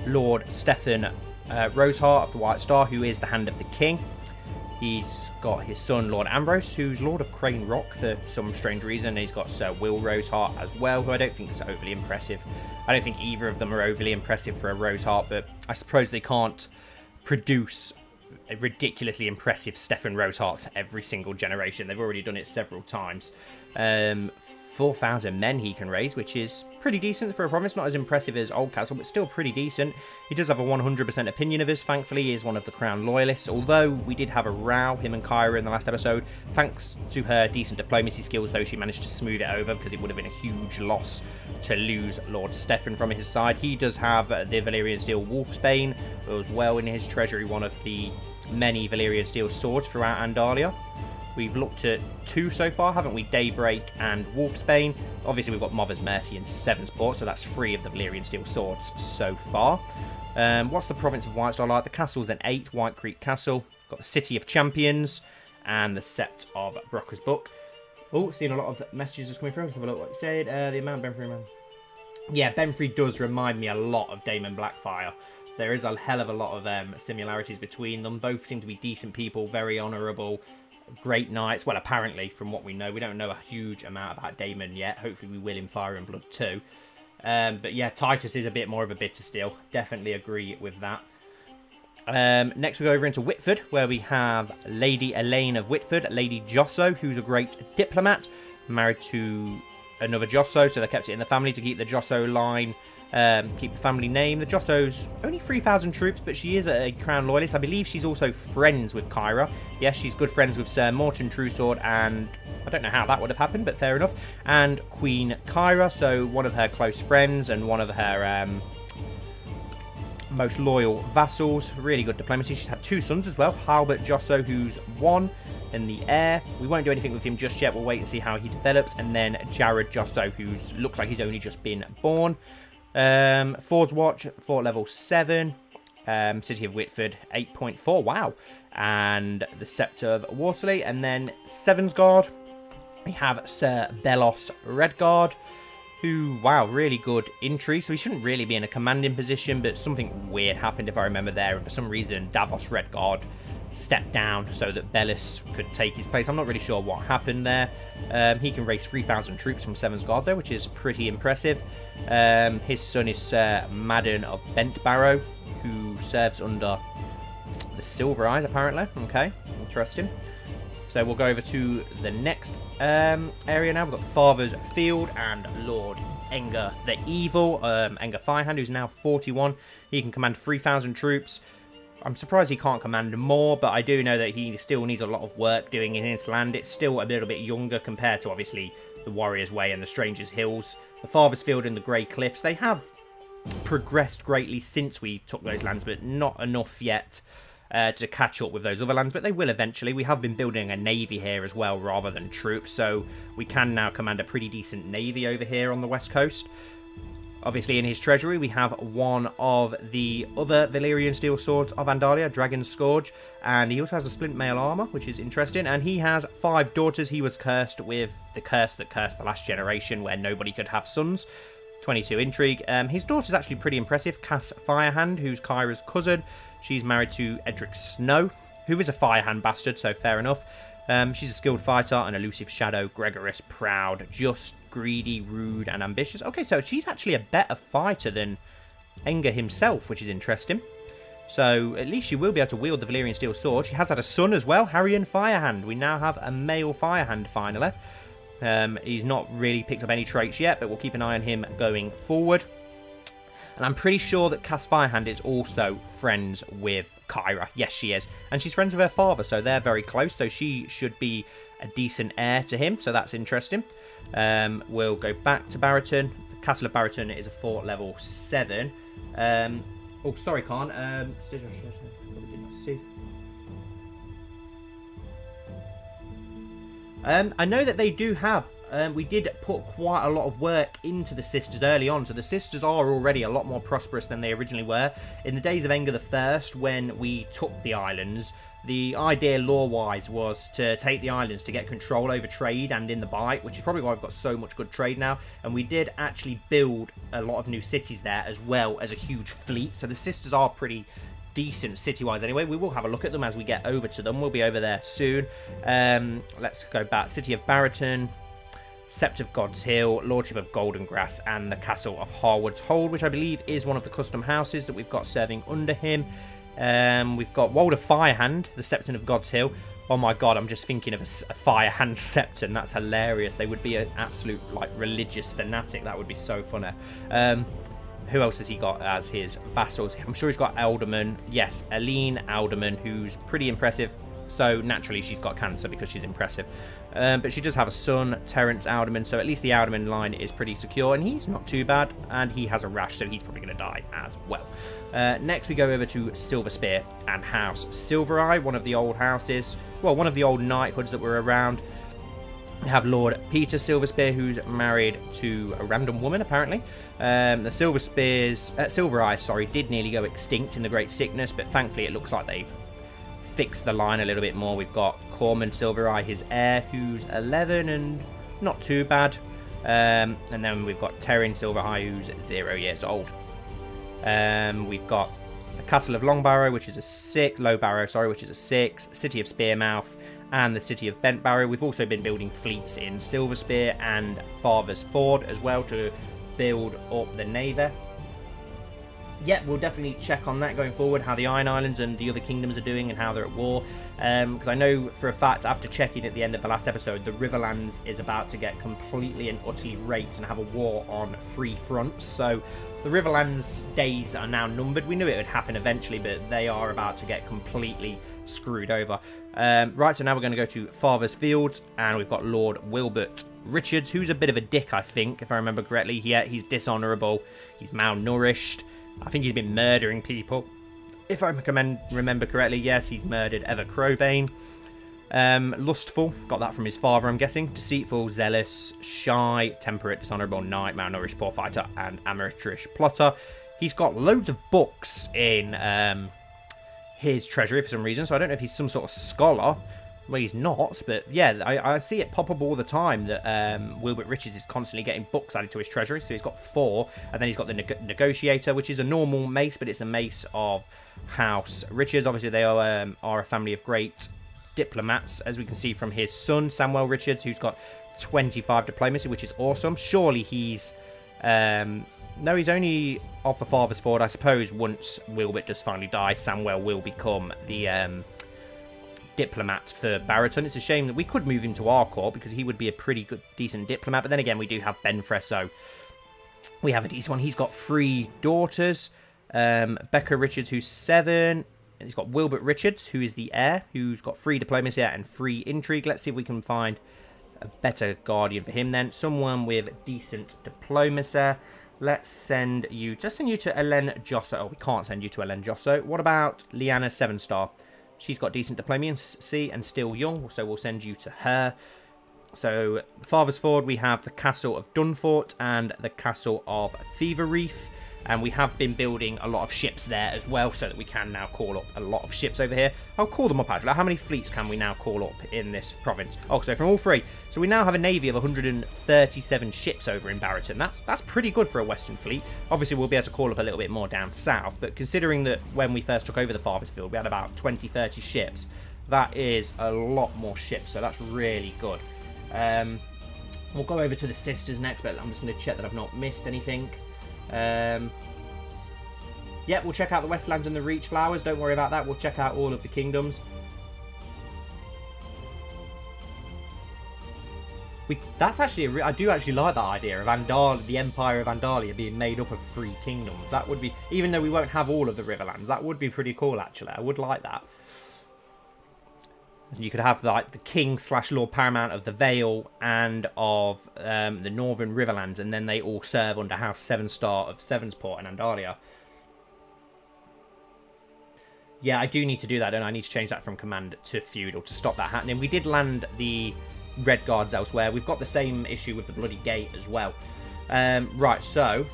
Lord Stephen Roseheart of the White Star, who is the Hand of the King. He's got his son, Lord Ambrose, who's Lord of Crane Rock for some strange reason. He's got Sir Will Roseheart as well, who I don't think is overly impressive. I don't think either of them are overly impressive for a Roseheart, but I suppose they can't produce a ridiculously impressive Stephen Rosehearts every single generation. They've already done it several times. 4,000 men he can raise, which is pretty decent for a province. Not as impressive as Oldcastle, but still pretty decent. He does have a 100% opinion of us. Thankfully, he is one of the Crown Loyalists, although we did have a row, him and Kyra, in the last episode. Thanks to her decent diplomacy skills, though, she managed to smooth it over, because it would have been a huge loss to lose Lord Stephen from his side. He does have the Valyrian Steel Wolfsbane as well in his treasury, one of the many Valyrian Steel swords throughout Andalia. We've looked at 2 so far, haven't we? Daybreak and Wolfsbane. Obviously, we've got Mother's Mercy and Sevensport, so that's 3 of the Valyrian Steel swords so far. What's the province of White Star like? The castle's an 8, White Creek Castle. Got the City of Champions and the Sept of Brocker's Book. Oh, seeing a lot of messages just coming through. Let's have a look what it said. The amount Benfrey man. Yeah, Benfrey does remind me a lot of Daemon Blackfire. There is a hell of a lot of similarities between them. Both seem to be decent people, very honourable. Great knights. Well, apparently, from what we know. We don't know a huge amount about Daemon yet. Hopefully we will in Fire and Blood too. But yeah, Titus is a bit more of a bitter still. Definitely agree with that. Next we go over into Whitford, where we have Lady Elaine of Whitford, Lady Josso, who's a great diplomat, married to another Josso, so they kept it in the family to keep the Josso line, keep the family name. The Josso's only 3,000 troops, but she is a crown loyalist. I believe she's also friends with Kyra. Yes, she's good friends with Sir Morton Truesword, and I don't know how that would have happened, but fair enough. And Queen Kyra, so one of her close friends and one of her most loyal vassals. Really good diplomacy. She's had 2 sons as well. Halbert Josso, who's 1 in the heir. We won't do anything with him just yet. We'll wait and see how he develops. And then Jared Josso, who looks like he's only just been born. Ford's Watch, fort level 7. City of Whitford, 8.4. Wow. And the Scepter of Waterley. And then Sevensguard, we have Sir Bellos Redguard, who, wow, really good intrigue. So he shouldn't really be in a commanding position, but something weird happened, if I remember there. And for some reason, Davos Redguard stepped down so that Bellis could take his place. I'm not really sure what happened there. He can raise 3,000 troops from Sevensguard, though, which is pretty impressive. His son is Sir Madden of Bentbarrow, who serves under the Silver Eyes, apparently. Okay, interesting. So we'll go over to the next area now. We've got Father's Field and Lord Enger the Evil. Enger Firehand, who's now 41. He can command 3,000 troops. I'm surprised he can't command more, but I do know that he still needs a lot of work doing in his land. It's still a little bit younger compared to, obviously, the Warrior's Way and the Stranger's Hills. The Father's Field and the Grey Cliffs, they have progressed greatly since we took those lands, but not enough yet to catch up with those other lands, but they will eventually. We have been building a navy here as well rather than troops, so we can now command a pretty decent navy over here on the west coast. Obviously in his treasury we have one of the other Valyrian steel swords of Andalia, Dragon's Scourge, and he also has a splint mail armor, which is interesting, and he has 5 daughters. He was cursed with the curse that cursed the last generation, where nobody could have sons. 22 intrigue. His daughter's actually pretty impressive. Cass Firehand, who's Kyra's cousin. She's married to Edric Snow, who is a Firehand bastard, so fair enough. She's a skilled fighter, an elusive shadow, gregarious, proud, just, greedy, rude, and ambitious. Okay, so she's actually a better fighter than Enger himself, which is interesting. So at least she will be able to wield the Valyrian steel sword. She has had a son as well, Harrion Firehand. We now have a male Firehand finally. He's not really picked up any traits yet, but we'll keep an eye on him going forward. And I'm pretty sure that Cass Firehand is also friends with Kyra. Yes, she is. And she's friends with her father, so they're very close. So she should be a decent heir to him, so that's interesting. We'll go back to Barraton. The Castle of Barraton is a fort level 7. Oh, sorry, Khan. I know that they do have... we did put quite a lot of work into the Sisters early on, so the Sisters are already a lot more prosperous than they originally were. In the days of Enger I, when we took the islands, the idea lore-wise was to take the islands to get control over trade and in the Bight, which is probably why we've got so much good trade now. And we did actually build a lot of new cities there, as well as a huge fleet. So the Sisters are pretty decent city-wise anyway. We will have a look at them as we get over to them. We'll be over there soon. Let's go back. City of Barraton, Sept of God's Hill, Lordship of Golden Grass, and the Castle of Harwood's Hold, which I believe is one of the custom houses that we've got serving under him. We've got Wold of Firehand, the Septon of God's Hill. Oh my god, I'm just thinking of a Firehand Septon. That's hilarious. They would be an absolute, like, religious fanatic. That would be so funny. Who else has he got as his vassals? I'm sure he's got Alderman. Yes, Aline Alderman, who's pretty impressive. So naturally she's got cancer because she's impressive. But she does have a son, Terence Alderman, so at least the Alderman line is pretty secure, and he's not too bad, and he has a rash, so he's probably going to die as well. Next we go over to Silver Spear and House Silvereye, one of the old houses, well, one of the old knighthoods that were around. We have Lord Peter Silverspear, who's married to a random woman, apparently. The Silvereye, did nearly go extinct in the Great Sickness, but thankfully it looks like they've fixed the line a little bit more. We've got Corman Silvereye, his heir, who's 11 and not too bad. And then we've got Terran Silvereye, who's 0 years old. We've got the Castle of Longbarrow, which is a 6, Lowbarrow, which is a 6, City of Spearmouth, and the City of Bentbarrow. We've also been building fleets in Silver Spear and Father's Ford as well to build up the navy. Yeah, we'll definitely check on that going forward, how the Iron Islands and the other kingdoms are doing and how they're at war. Because I know for a fact, after checking at the end of the last episode, the Riverlands is about to get completely and utterly raped and have a war on 3 fronts. So the Riverlands days are now numbered. We knew it would happen eventually, but they are about to get completely screwed over. Right, so now we're going to go to Father's Fields, and we've got Lord Wilbert Richards, who's a bit of a dick, I think, if I remember correctly. Yeah, he's dishonourable, he's malnourished. I think he's been murdering people. If I remember correctly, yes, he's murdered Ever Crowbane. Lustful, got that from his father, I'm guessing. Deceitful, zealous, shy, temperate, dishonourable, knight, malnourished, poor fighter, and amateurish plotter. He's got loads of books in his treasury for some reason, so I don't know if he's some sort of scholar. Well, he's not, but yeah, I see it pop up all the time that Wilbert Richards is constantly getting books added to his treasury. So he's got 4, and then he's got the Negotiator, which is a normal mace, but it's a mace of House Richards. Obviously, they are a family of great diplomats, as we can see from his son, Samuel Richards, who's got 25 diplomacy, which is awesome. Surely he's... no, he's only off the Father's Ford. I suppose once Wilbert does finally die, Samuel will become the... diplomat for Barraton. It's a shame that we could move him to our court because he would be a pretty good, decent diplomat. But then again, we do have Benfre, so we have a decent one. He's got 3 daughters. Becca Richards, who's 7. And he's got Wilbert Richards, who is the heir, who's got 3 diplomacy and 3 intrigue. Let's see if we can find a better guardian for him then. Someone with decent diplomacy. Let's send you to Elen Josso. Oh, we can't send you to Elen Josso. What about Lyanna Sevenstar? She's got decent diplomacy and still young, so we'll send you to her. So, Father's Ford, we have the Castle of Dunfort and the Castle of Fever Reef. And we have been building a lot of ships there as well, so that we can now call up a lot of ships over here. I'll call them up, actually. How many fleets can we now call up in this province? Oh, so from all 3. So we now have a navy of 137 ships over in Barraton. That's pretty good for a Western fleet. Obviously, we'll be able to call up a little bit more down south. But considering that when we first took over the Father's Field, we had about 20, 30 ships. That is a lot more ships, so that's really good. We'll go over to the Sisters next, but I'm just going to check that I've not missed anything. Yeah, we'll check out the Westlands and the Reach Flowers. Don't worry about that. We'll check out all of the kingdoms. That's actually I do actually like that idea of the Empire of Andalia being made up of 3 kingdoms. That would be, even though we won't have all of the Riverlands, that would be pretty cool. Actually, I would like that. You could have like the King / Lord Paramount of the Vale and of the Northern Riverlands, and then they all serve under House Sevenstar of Sevensport and Andalia. Yeah, I do need to do that, don't I? I need to change that from command to feudal to stop that happening. We did land the Red Guards elsewhere. We've got the same issue with the Bloody Gate as well. Right, so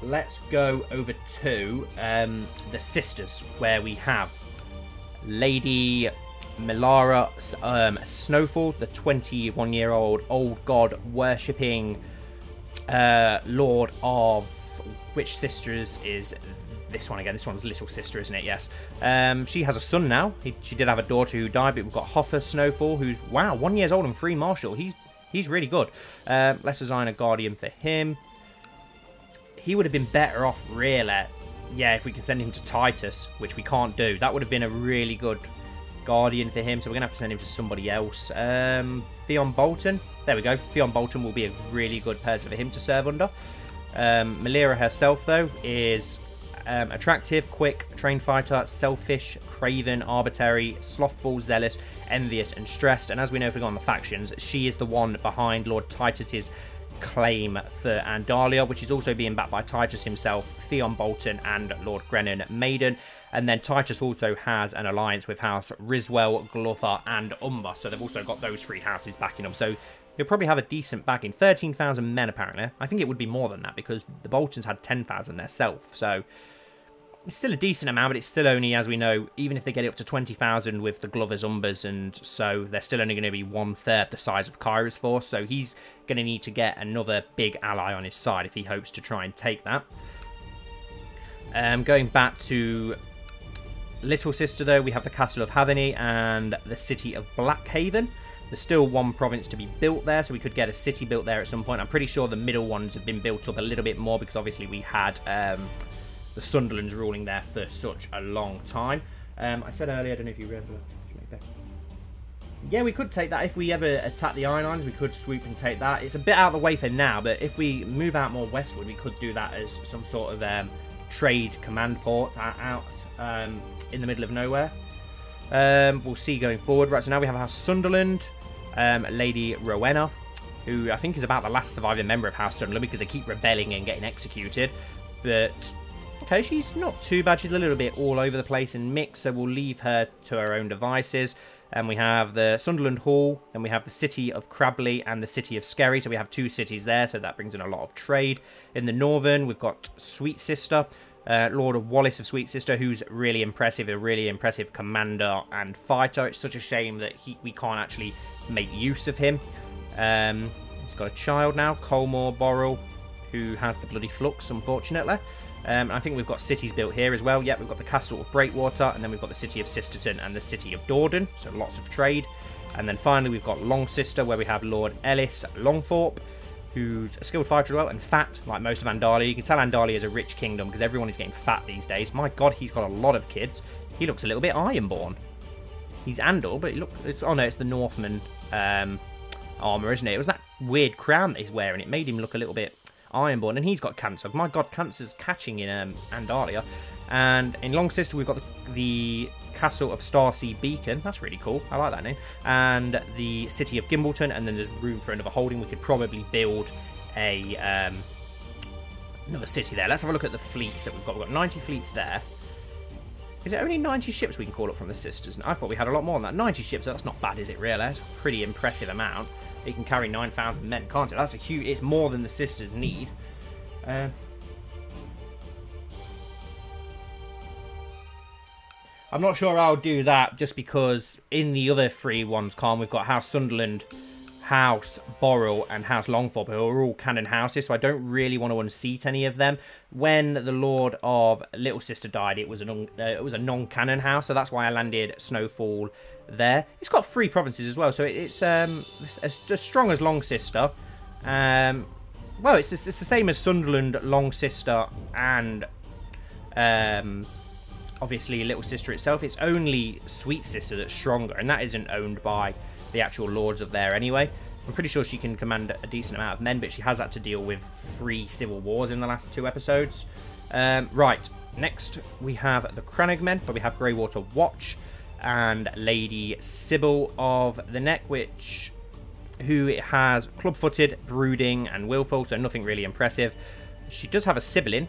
let's go over to the Sisters, where we have Lady Melara Snowfall, the 21-year-old old god worshipping lord of which Sisters is this one again. This one's little sister, isn't it? Yes. She has a son now. She did have a daughter who died, but we've got Hoffa Snowfall, who's, wow, 1 year old and 3 martial. He's really good. Let's design a guardian for him. He would have been better off, really. Yeah, if we can send him to Titus, which we can't do. That would have been a really good guardian for him, so we're going to have to send him to somebody else. Theon Bolton. There we go. Theon Bolton will be a really good person for him to serve under. Melira herself, though, is attractive, quick, trained fighter, selfish, craven, arbitrary, slothful, zealous, envious, and stressed. And as we know, if we go on the factions, she is the one behind Lord Titus's claim for Andalia, which is also being backed by Titus himself, Theon Bolton, and Lord Grennan Maiden. And then Titus also has an alliance with House Riswell, Glotha, and Umber. So they've also got those 3 houses backing them. So he'll probably have a decent backing. 13,000 men, apparently. I think it would be more than that because the Boltons had 10,000 themselves. So it's still a decent amount, but it's still only, as we know, even if they get it up to 20,000 with the Glovers, Umbers, and so they're still only going to be 1/3 the size of Kyra's force. So he's going to need to get another big ally on his side if he hopes to try and take that. Going back to Little Sister, though, we have the Castle of Havany and the City of Blackhaven. There's still one province to be built there, so we could get a city built there at some point. I'm pretty sure the middle ones have been built up a little bit more because obviously we had the Sunderlands ruling there for such a long time. I said earlier, I don't know if you read that. Yeah, we could take that. If we ever attack the Iron Islands, we could swoop and take that. It's a bit out of the way for now, but if we move out more westward, we could do that as some sort of trade command port out in the middle of nowhere. We'll see going forward. Right, so now we have House Sunderland, Lady Rowena, who I think is about the last surviving member of House Sunderland because they keep rebelling and getting executed. But, okay, she's not too bad. She's a little bit all over the place and mixed, so we'll leave her to her own devices. And we have the Sunderland Hall, then we have the city of Crabley and the city of Skerry. So we have 2 cities there, so that brings in a lot of trade. In the northern, we've got Sweet Sister, Lord of Wallace of Sweet Sister, who's really impressive, a really impressive commander and fighter. It's such a shame that we can't actually make use of him. He's got a child now, Colmore Borrell, who has the bloody flux, unfortunately. I think we've got cities built here as well. Yep, we've got the castle of Breakwater, and then we've got the city of Sisterton and the city of Dordon, so lots of trade. And then finally we've got Longsister, where we have Lord Ellis Longthorpe, who's a skilled fighter as well, and fat, like most of Andalia. You can tell Andalia is a rich kingdom, because everyone is getting fat these days. My god, he's got a lot of kids. He looks a little bit Ironborn. He's Andor, but he looks... Oh no, it's the Northman armour, isn't it? It was that weird crown that he's wearing. It made him look a little bit Ironborn, and he's got cancer. My god, cancer's catching in Andalia. And in Longsister, we've got the castle of Starsea Beacon. That's really cool. I like that name. And the city of Gimbleton, and then there's room for another holding. We could probably build a another city there. Let's have a look at the fleets that we've got. We've got 90 fleets there. Is it only 90 ships we can call up from the Sisters? I thought we had a lot more than that. 90 ships, that's not bad, is it, really? That's a pretty impressive amount. It can carry 9,000 men, can't it? That's a huge... It's more than the Sisters need. I'm not sure I'll do that, just because in the other 3 ones, Calm, we've got House Sunderland, House Borrell, and House Longthorpe, who are all cannon houses, so I don't really want to unseat any of them. When the Lord of Little Sister died, it was a non-cannon house, so that's why I landed Snowfall there. It's got 3 provinces as well, so it's as strong as Long Sister. Well, it's the same as Sunderland, Long Sister, and obviously Little Sister itself. It's only Sweet Sister that's stronger, and that isn't owned by the actual lords of there anyway. I'm pretty sure she can command a decent amount of men, but she has had to deal with 3 civil wars in the last 2 episodes. Right, next we have the Crannogmen, where we have Greywater Watch and Lady Sybil of the Neck, who has club-footed, brooding, and willful, so nothing really impressive. She does have a sibling,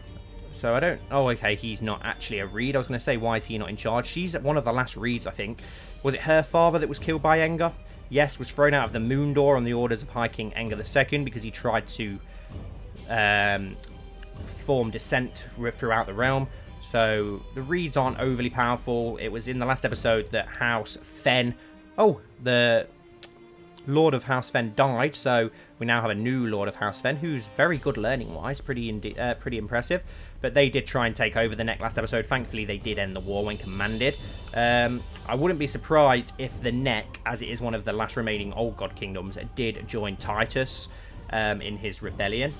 so I don't... Oh, okay, he's not actually a Reed. I was going to say, why is he not in charge? She's one of the last Reeds, I think. Was it her father that was killed by Engar? Yes, was thrown out of the Moon Door on the orders of High King Engar II because he tried to form dissent throughout the realm. So the Reeds aren't overly powerful. It was in the last episode that House Fen... Oh, the Lord of House Fen died, so we now have a new Lord of House Fen, who's very good learning-wise, pretty impressive. But they did try and take over the Neck last episode. Thankfully, they did end the war when commanded. I wouldn't be surprised if the Neck, as it is one of the last remaining Old God Kingdoms, did join Titus in his rebellion.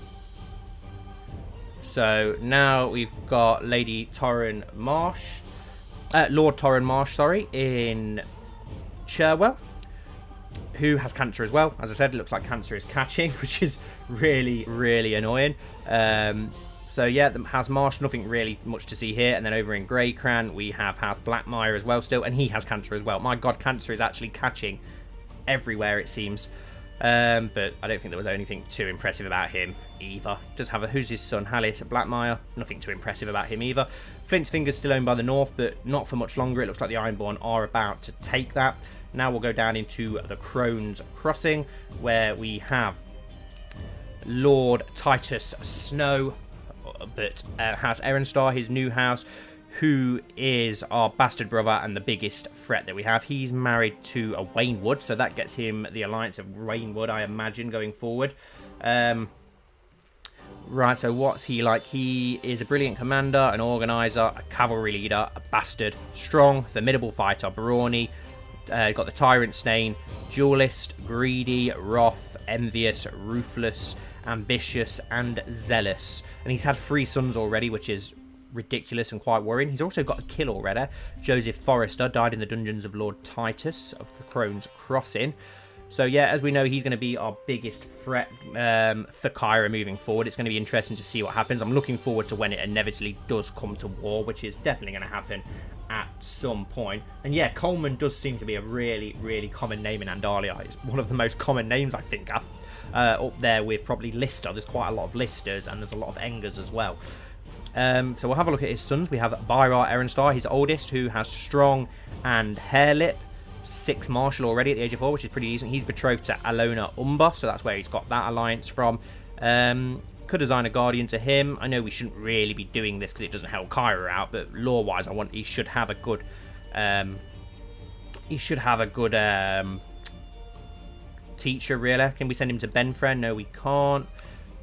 So now we've got Lady Torren Marsh, Lord Torren Marsh, sorry, in Cherwell, who has cancer as well. As I said, it looks like cancer is catching, which is really, really annoying. So yeah, the House Marsh, nothing really much to see here. And then over in Greycran, we have House Blackmire as well still, and he has cancer as well. My god, cancer is actually catching everywhere, it seems. But I don't think there was anything too impressive about him either. Does have who's his son? Hallis Blackmire. Nothing too impressive about him either. Flint's Finger's still owned by the North, but not for much longer. It looks like the Ironborn are about to take that. Now we'll go down into the Crone's Crossing, where we have Lord Titus Snow, but has Erenstar, his new house, who is our bastard brother and the biggest threat that we have. He's married to a Waynwood, so that gets him the alliance of Waynwood, I imagine, going forward. Right, so what's he like? He is a brilliant commander, an organizer, a cavalry leader, a bastard, strong, formidable fighter, brawny, got the Tyrant Stain, Duelist, Greedy, Wrath, Envious, Ruthless, Ambitious, and Zealous. And he's had 3 sons already, which is ridiculous and quite worrying. He's also got a kill already. Joseph Forrester died in the dungeons of Lord Titus of the Crone's Crossing. So yeah, as we know, he's going to be our biggest threat for Kyra moving forward. It's going to be interesting to see what happens. I'm looking forward to when it inevitably does come to war, which is definitely going to happen at some point. And yeah, Coleman does seem to be a really, really common name in Andalia. It's one of the most common names, I think, up there with probably Lister. There's quite a lot of Listers, and there's a lot of Engers as well. So we'll have a look at his sons. We have Byrar Erenstar, his oldest, who has Strong and Hairlip. 6 martial already at the age of 4, which is pretty decent. He's betrothed to Alona Umber, so that's where he's got that alliance from. Could design a guardian to him. I know we shouldn't really be doing this because it doesn't help Kyra out, but lore-wise, he should have a good. Teacher, really. Can we send him to Benfriend? No, we can't.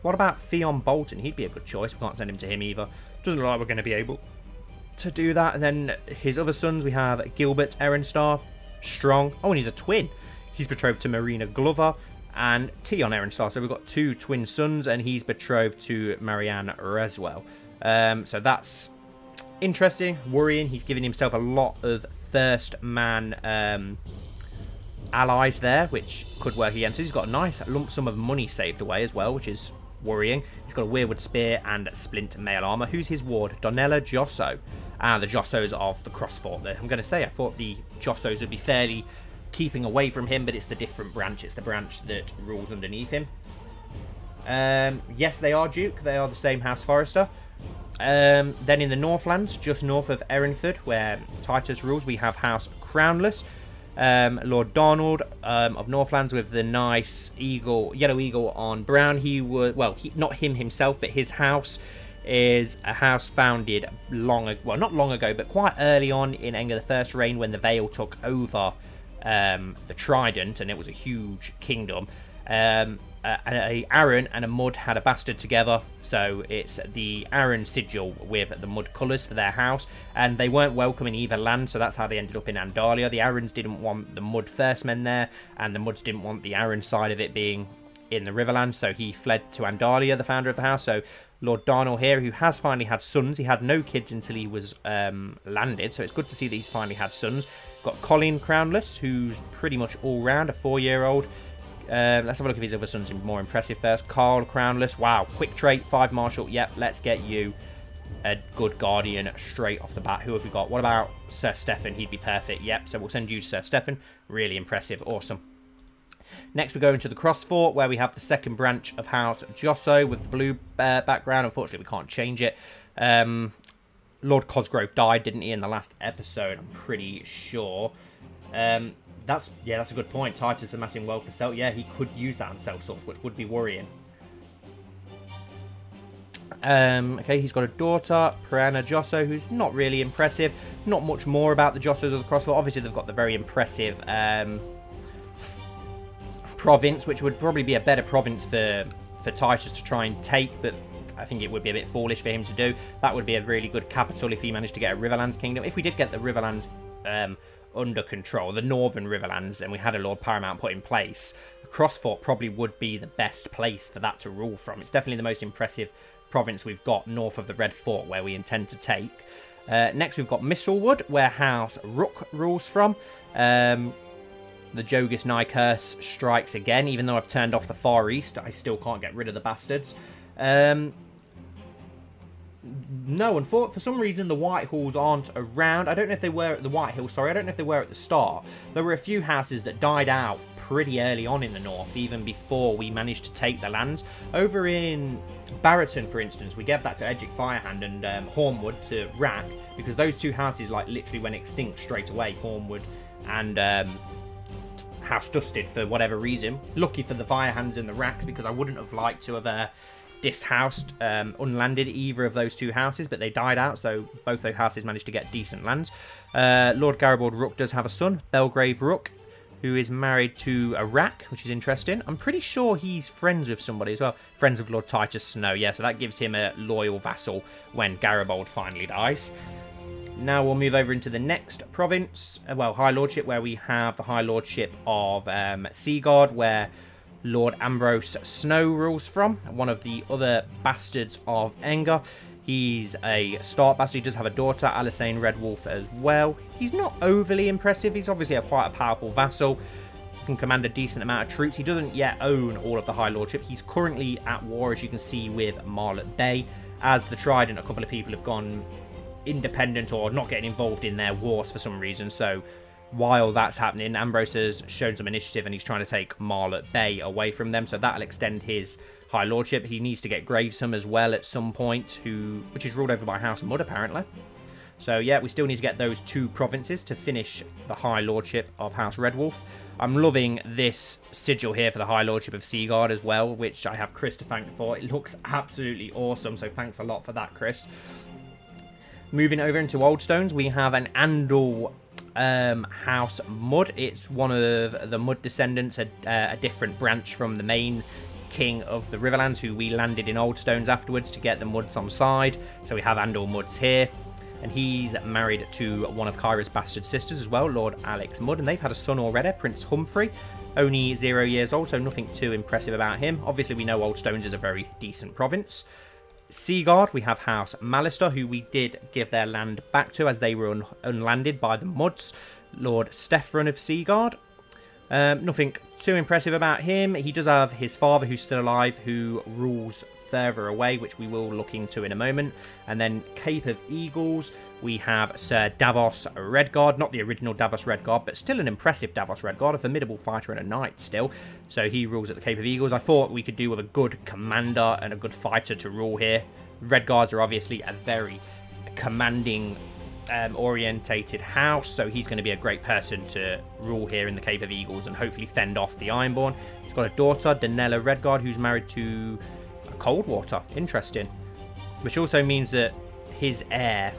What about Theon Bolton? He'd be a good choice. We can't send him to him either. Doesn't look like we're going to be able to do that. And then his other sons, we have Gilbert Erenstar, Strong. Oh, and he's a twin. He's betrothed to Marina Glover and Tion Erenstar. So we've got 2 twin sons, and he's betrothed to Marianne Reswell. So that's interesting, worrying. He's giving himself a lot of first man allies there, which could work against us. He's got a nice lump sum of money saved away as well, which is worrying. He's got a Weirwood Spear and Splint Mail Armor. Who's his ward? Donella Josso. The Jossos of the Crossfort. I'm going to say, I thought the Jossos would be fairly keeping away from him, but it's the different branch. It's the branch that rules underneath him. Yes, they are Duke. They are the same House Forrester. Then in the Northlands, just north of Erenford, where Titus rules, we have House Crownless. Lord Donald of Northlands with the nice eagle, yellow eagle on brown. He was, well, not him himself, but his house is a house founded not long ago, but quite early on in Aengar I's reign, when the Vale took over the Trident, and it was a huge kingdom. A Arryn and a Mud had a bastard together, so it's the Arryn sigil with the Mud colours for their house, and they weren't welcome in either land, so that's how they ended up in Andalia. The Arryns didn't want the Mud first men there, and the Muds didn't want the Arryn side of it being in the Riverlands, so he fled to Andalia, the founder of the house. So Lord Darnell here, who has finally had sons. He had no kids until he was landed, so it's good to see that he's finally had sons. Got Colin Crownless, who's pretty much all-round, a 4-year-old. Let's have a look at his other sons, more impressive first. Carl Crownless, wow, quick trait, 5 martial. Yep, let's get you a good guardian straight off the bat. Who have we got? What about Sir Stefan? He'd be perfect. Yep, so we'll send you Sir Stefan. Really impressive, awesome. Next, we go into the Crossfort, where we have the second branch of House Josso with the blue background. Unfortunately, we can't change it. Lord Cosgrove died, didn't he, in the last episode? I'm pretty sure. That's a good point. Titus amassing wealth for Celt. Yeah, he could use that on Sellsworth, which would be worrying. Okay, he's got a daughter, Priana Josso, who's not really impressive. Not much more about the Jossos of the Crossfort. Obviously, they've got the very impressive province, which would probably be a better province for Titus to try and take, but I think it would be a bit foolish for him to do. That would be a really good capital if he managed to get a Riverlands kingdom. If we did get the Riverlands under control, the Northern Riverlands, and we had a Lord Paramount put in place, the Crossfort probably would be the best place for that to rule from. It's definitely the most impressive province we've got north of the Red Fort, where we intend to take. Next, we've got Mistlewood, where House Rook rules from. The Jogus Nycurse strikes again. Even though I've turned off the Far East, I still can't get rid of the bastards. No, and for some reason the Whitehills aren't around. I don't know if they were at the Whitehills, sorry. I don't know if they were at the start. There were a few houses that died out pretty early on in the north, even before we managed to take the lands. Over in Barreton, for instance, we gave that to Edgic Firehand and Hornwood to Rack, because those two houses like literally went extinct straight away, Hornwood and House Dusted, for whatever reason. Lucky for the Firehands and the Racks, because I wouldn't have liked to have dishoused, unlanded either of those two houses, but they died out, so both those houses managed to get decent lands. Lord Garibald Rook does have a son, Belgrave Rook, who is married to a Rack, which is interesting. I'm pretty sure he's friends with somebody as well. Friends of Lord Titus Snow, yeah, so that gives him a loyal vassal when Garibald finally dies. Now we'll move over into the next province, well, High Lordship, where we have the High Lordship of Seagard, where Lord Ambrose Snow rules from, one of the other bastards of Engar. He's a Stark bastard. He does have a daughter, Alysanne Redwolf, as well. He's not overly impressive. He's obviously quite a powerful vassal. He can command a decent amount of troops. He doesn't yet own all of the High Lordship. He's currently at war, as you can see, with Marlet Bay, as the Trident, a couple of people have gone independent or not getting involved in their wars for some reason. So while that's happening, Ambrose has shown some initiative and he's trying to take Marlet Bay away from them. So that'll extend his High Lordship. He needs to get Gravesome as well at some point, which is ruled over by House Mud, apparently. So yeah, we still need to get those 2 provinces to finish the High Lordship of House Redwolf. I'm loving this sigil here for the High Lordship of Seagard as well, which I have Chris to thank for. It looks absolutely awesome, so thanks a lot for that, Chris. Moving over into Old Stones, we have an Andal House Mud. It's one of the Mud descendants, a different branch from the main king of the Riverlands, who we landed in Old Stones afterwards to get the Muds on side. So we have Andal Muds here, and he's married to one of Kyra's bastard sisters as well, Lord Alex Mud, and they've had a son already, Prince Humphrey, only 0 years old, so nothing too impressive about him. Obviously we know Old Stones is a very decent province. Seagard, we have House Malister, who we did give their land back to as they were unlanded by the Muds, Lord Stefan of Seagard. Nothing too impressive about him. He does have his father, who's still alive, who rules further away, which we will look into in a moment. And then Cape of Eagles, we have Sir Davos Redguard, not the original Davos Redguard, but still an impressive Davos Redguard, a formidable fighter and a knight still. So he rules at the Cape of Eagles. I thought we could do with a good commander and a good fighter to rule here. Redguards are obviously a very commanding orientated house, so he's going to be a great person to rule here in the Cape of Eagles and hopefully fend off the Ironborn. He's got a daughter, Danella Redguard, who's married to Coldwater. Interesting. Which also means that his heir,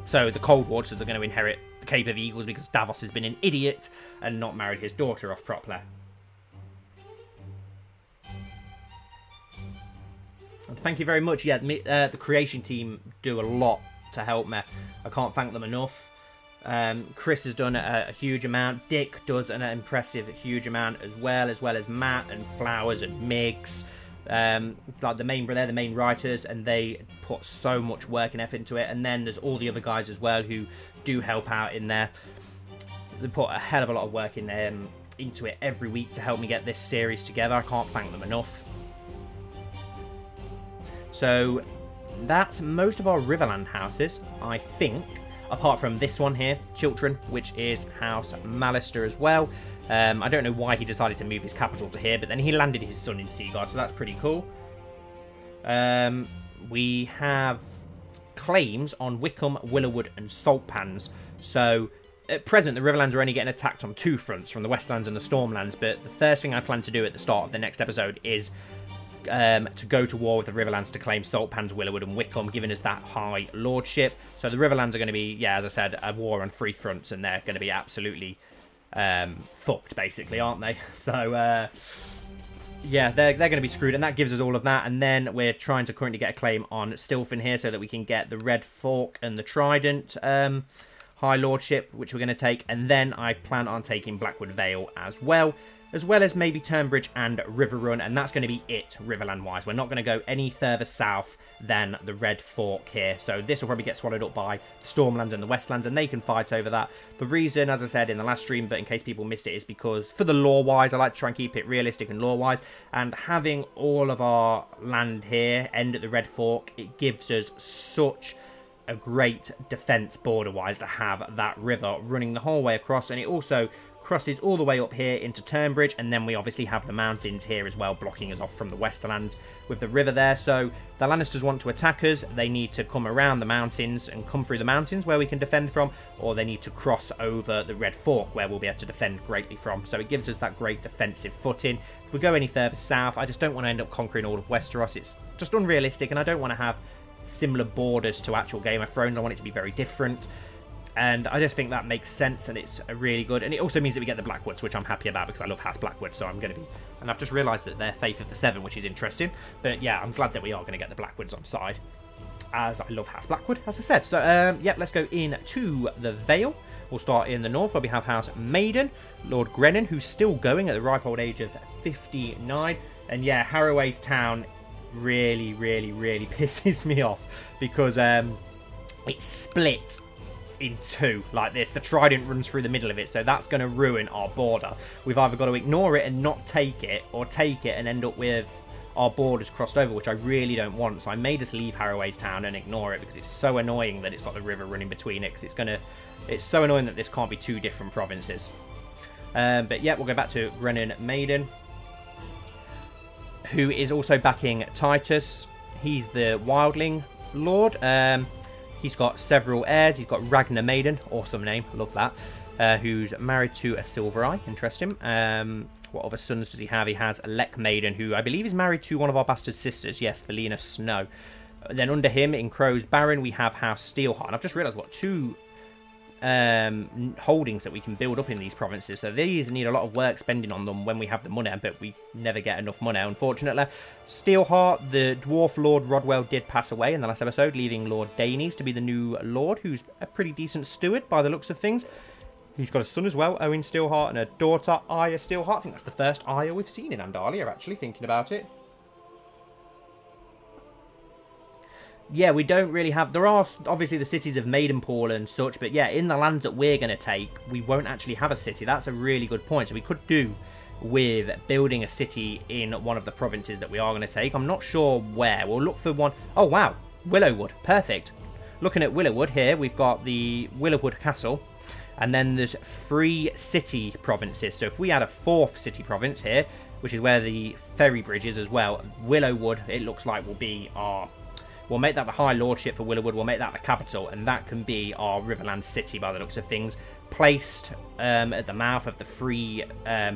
so the Coldwaters, are going to inherit the Cape of Eagles because Davos has been an idiot and not married his daughter off properly. And thank you very much. Yeah, the creation team do a lot to help me. I can't thank them enough. Chris has done a huge amount. Dick does an impressive huge amount as well as Matt and Flowers and Miggs. Like the main writers, and they put so much work and effort into it. And then there's all the other guys as well who do help out in there. They put a hell of a lot of work into it every week to help me get this series together. I can't thank them enough. So that's most of our Riverland houses, I think, apart from this one here, Chiltern, which is House Malister as well. I don't know why he decided to move his capital to here, but then he landed his son in Seagard, so that's pretty cool. We have claims on Wickham, Willowwood, and Saltpans. So at present, the Riverlands are only getting attacked on 2 fronts, from the Westlands and the Stormlands, but the first thing I plan to do at the start of the next episode is to go to war with the Riverlands to claim Saltpans, Willowwood, and Wickham, giving us that high lordship. So the Riverlands are going to be, yeah, as I said, a war on 3 fronts, and they're going to be absolutely fucked, basically, aren't they? So yeah, they're going to be screwed, and that gives us all of that. And then we're trying to currently get a claim on Stilfen here so that we can get the Red Fork and the Trident high lordship, which we're going to take. And then I plan on taking Blackwood Vale as well as maybe Turnbridge and Riverrun, and that's going to be it Riverland-wise. We're not going to go any further south than the Red Fork here, so this will probably get swallowed up by the Stormlands and the Westlands, and they can fight over that. The reason, as I said in the last stream, but in case people missed it, is because for the lore-wise, I like to try and keep it realistic and lore-wise, and having all of our land here end at the Red Fork, it gives us such a great defense border-wise to have that river running the whole way across, and it also crosses all the way up here into Turnbridge, and then we obviously have the mountains here as well, blocking us off from the Westerlands with the river there. So the Lannisters want to attack us, they need to come around the mountains and come through the mountains where we can defend from, or they need to cross over the Red Fork where we'll be able to defend greatly from. So it gives us that great defensive footing. If we go any further south, I just don't want to end up conquering all of Westeros. It's just unrealistic, and I don't want to have similar borders to actual Game of Thrones. I want it to be very different. And I just think that makes sense, and it's really good. And it also means that we get the Blackwoods, which I'm happy about because I love House Blackwood. So I'm going to be... And I've just realised that they're Faith of the Seven, which is interesting. But yeah, I'm glad that we are going to get the Blackwoods on side. as I love House Blackwood, as I said. So, yeah, let's go into the Vale. We'll start in the north, where we have House Maiden, Lord Grennan, who's still going at the ripe old age of 59. And yeah, Harroway's Town really pisses me off, because it's split in two like this. The trident runs through the middle of it, so that's going to ruin our border. We've either got to ignore it and not take it, or take it and end up with our borders crossed over, which I really don't want. So I may just leave Harroway's Town and ignore it, because it's so annoying that it's got the river running between it, because it's so annoying that this can't be two different provinces. But yeah, we'll go back to Grennan Maiden, who is also backing Titus. He's the Wildling Lord. He's got several heirs. He's got Ragnar Maiden, awesome name, love that, who's married to a Silver Eye, interesting. What other sons does he have? He has Lek Maiden, who I believe is married to one of our bastard sisters, yes, Valina Snow. Then under him, in Crow's Baron, we have House Steelheart. And I've just realised, what, two holdings that we can build up in these provinces. So these need a lot of work spending on them when we have the money, but we never get enough money, unfortunately. Steelheart, the Dwarf Lord Rodwell, did pass away in the last episode, leaving Lord Danes to be the new Lord, who's a pretty decent steward by the looks of things. He's got a son as well, Owen Steelheart, and a daughter, Aya Steelheart. I think that's the first Aya we've seen in Andalia, actually, thinking about it. Yeah, we don't really have... There are obviously the cities of Maidenpool and such, but yeah, in the lands that we're going to take, we won't actually have a city. That's a really good point. So we could do with building a city in one of the provinces that we are going to take. I'm not sure where. We'll look for one... Oh, wow. Willowwood. Perfect. Looking at Willowwood here, we've got the Willowwood Castle. And then there's 3 city provinces. So if we had a 4th city province here, which is where the ferry bridge is as well, Willowwood, it looks like, will be our... We'll make that the High Lordship for Willowwood. We'll make that the capital. And that can be our Riverland city by the looks of things. Placed at the mouth of the 3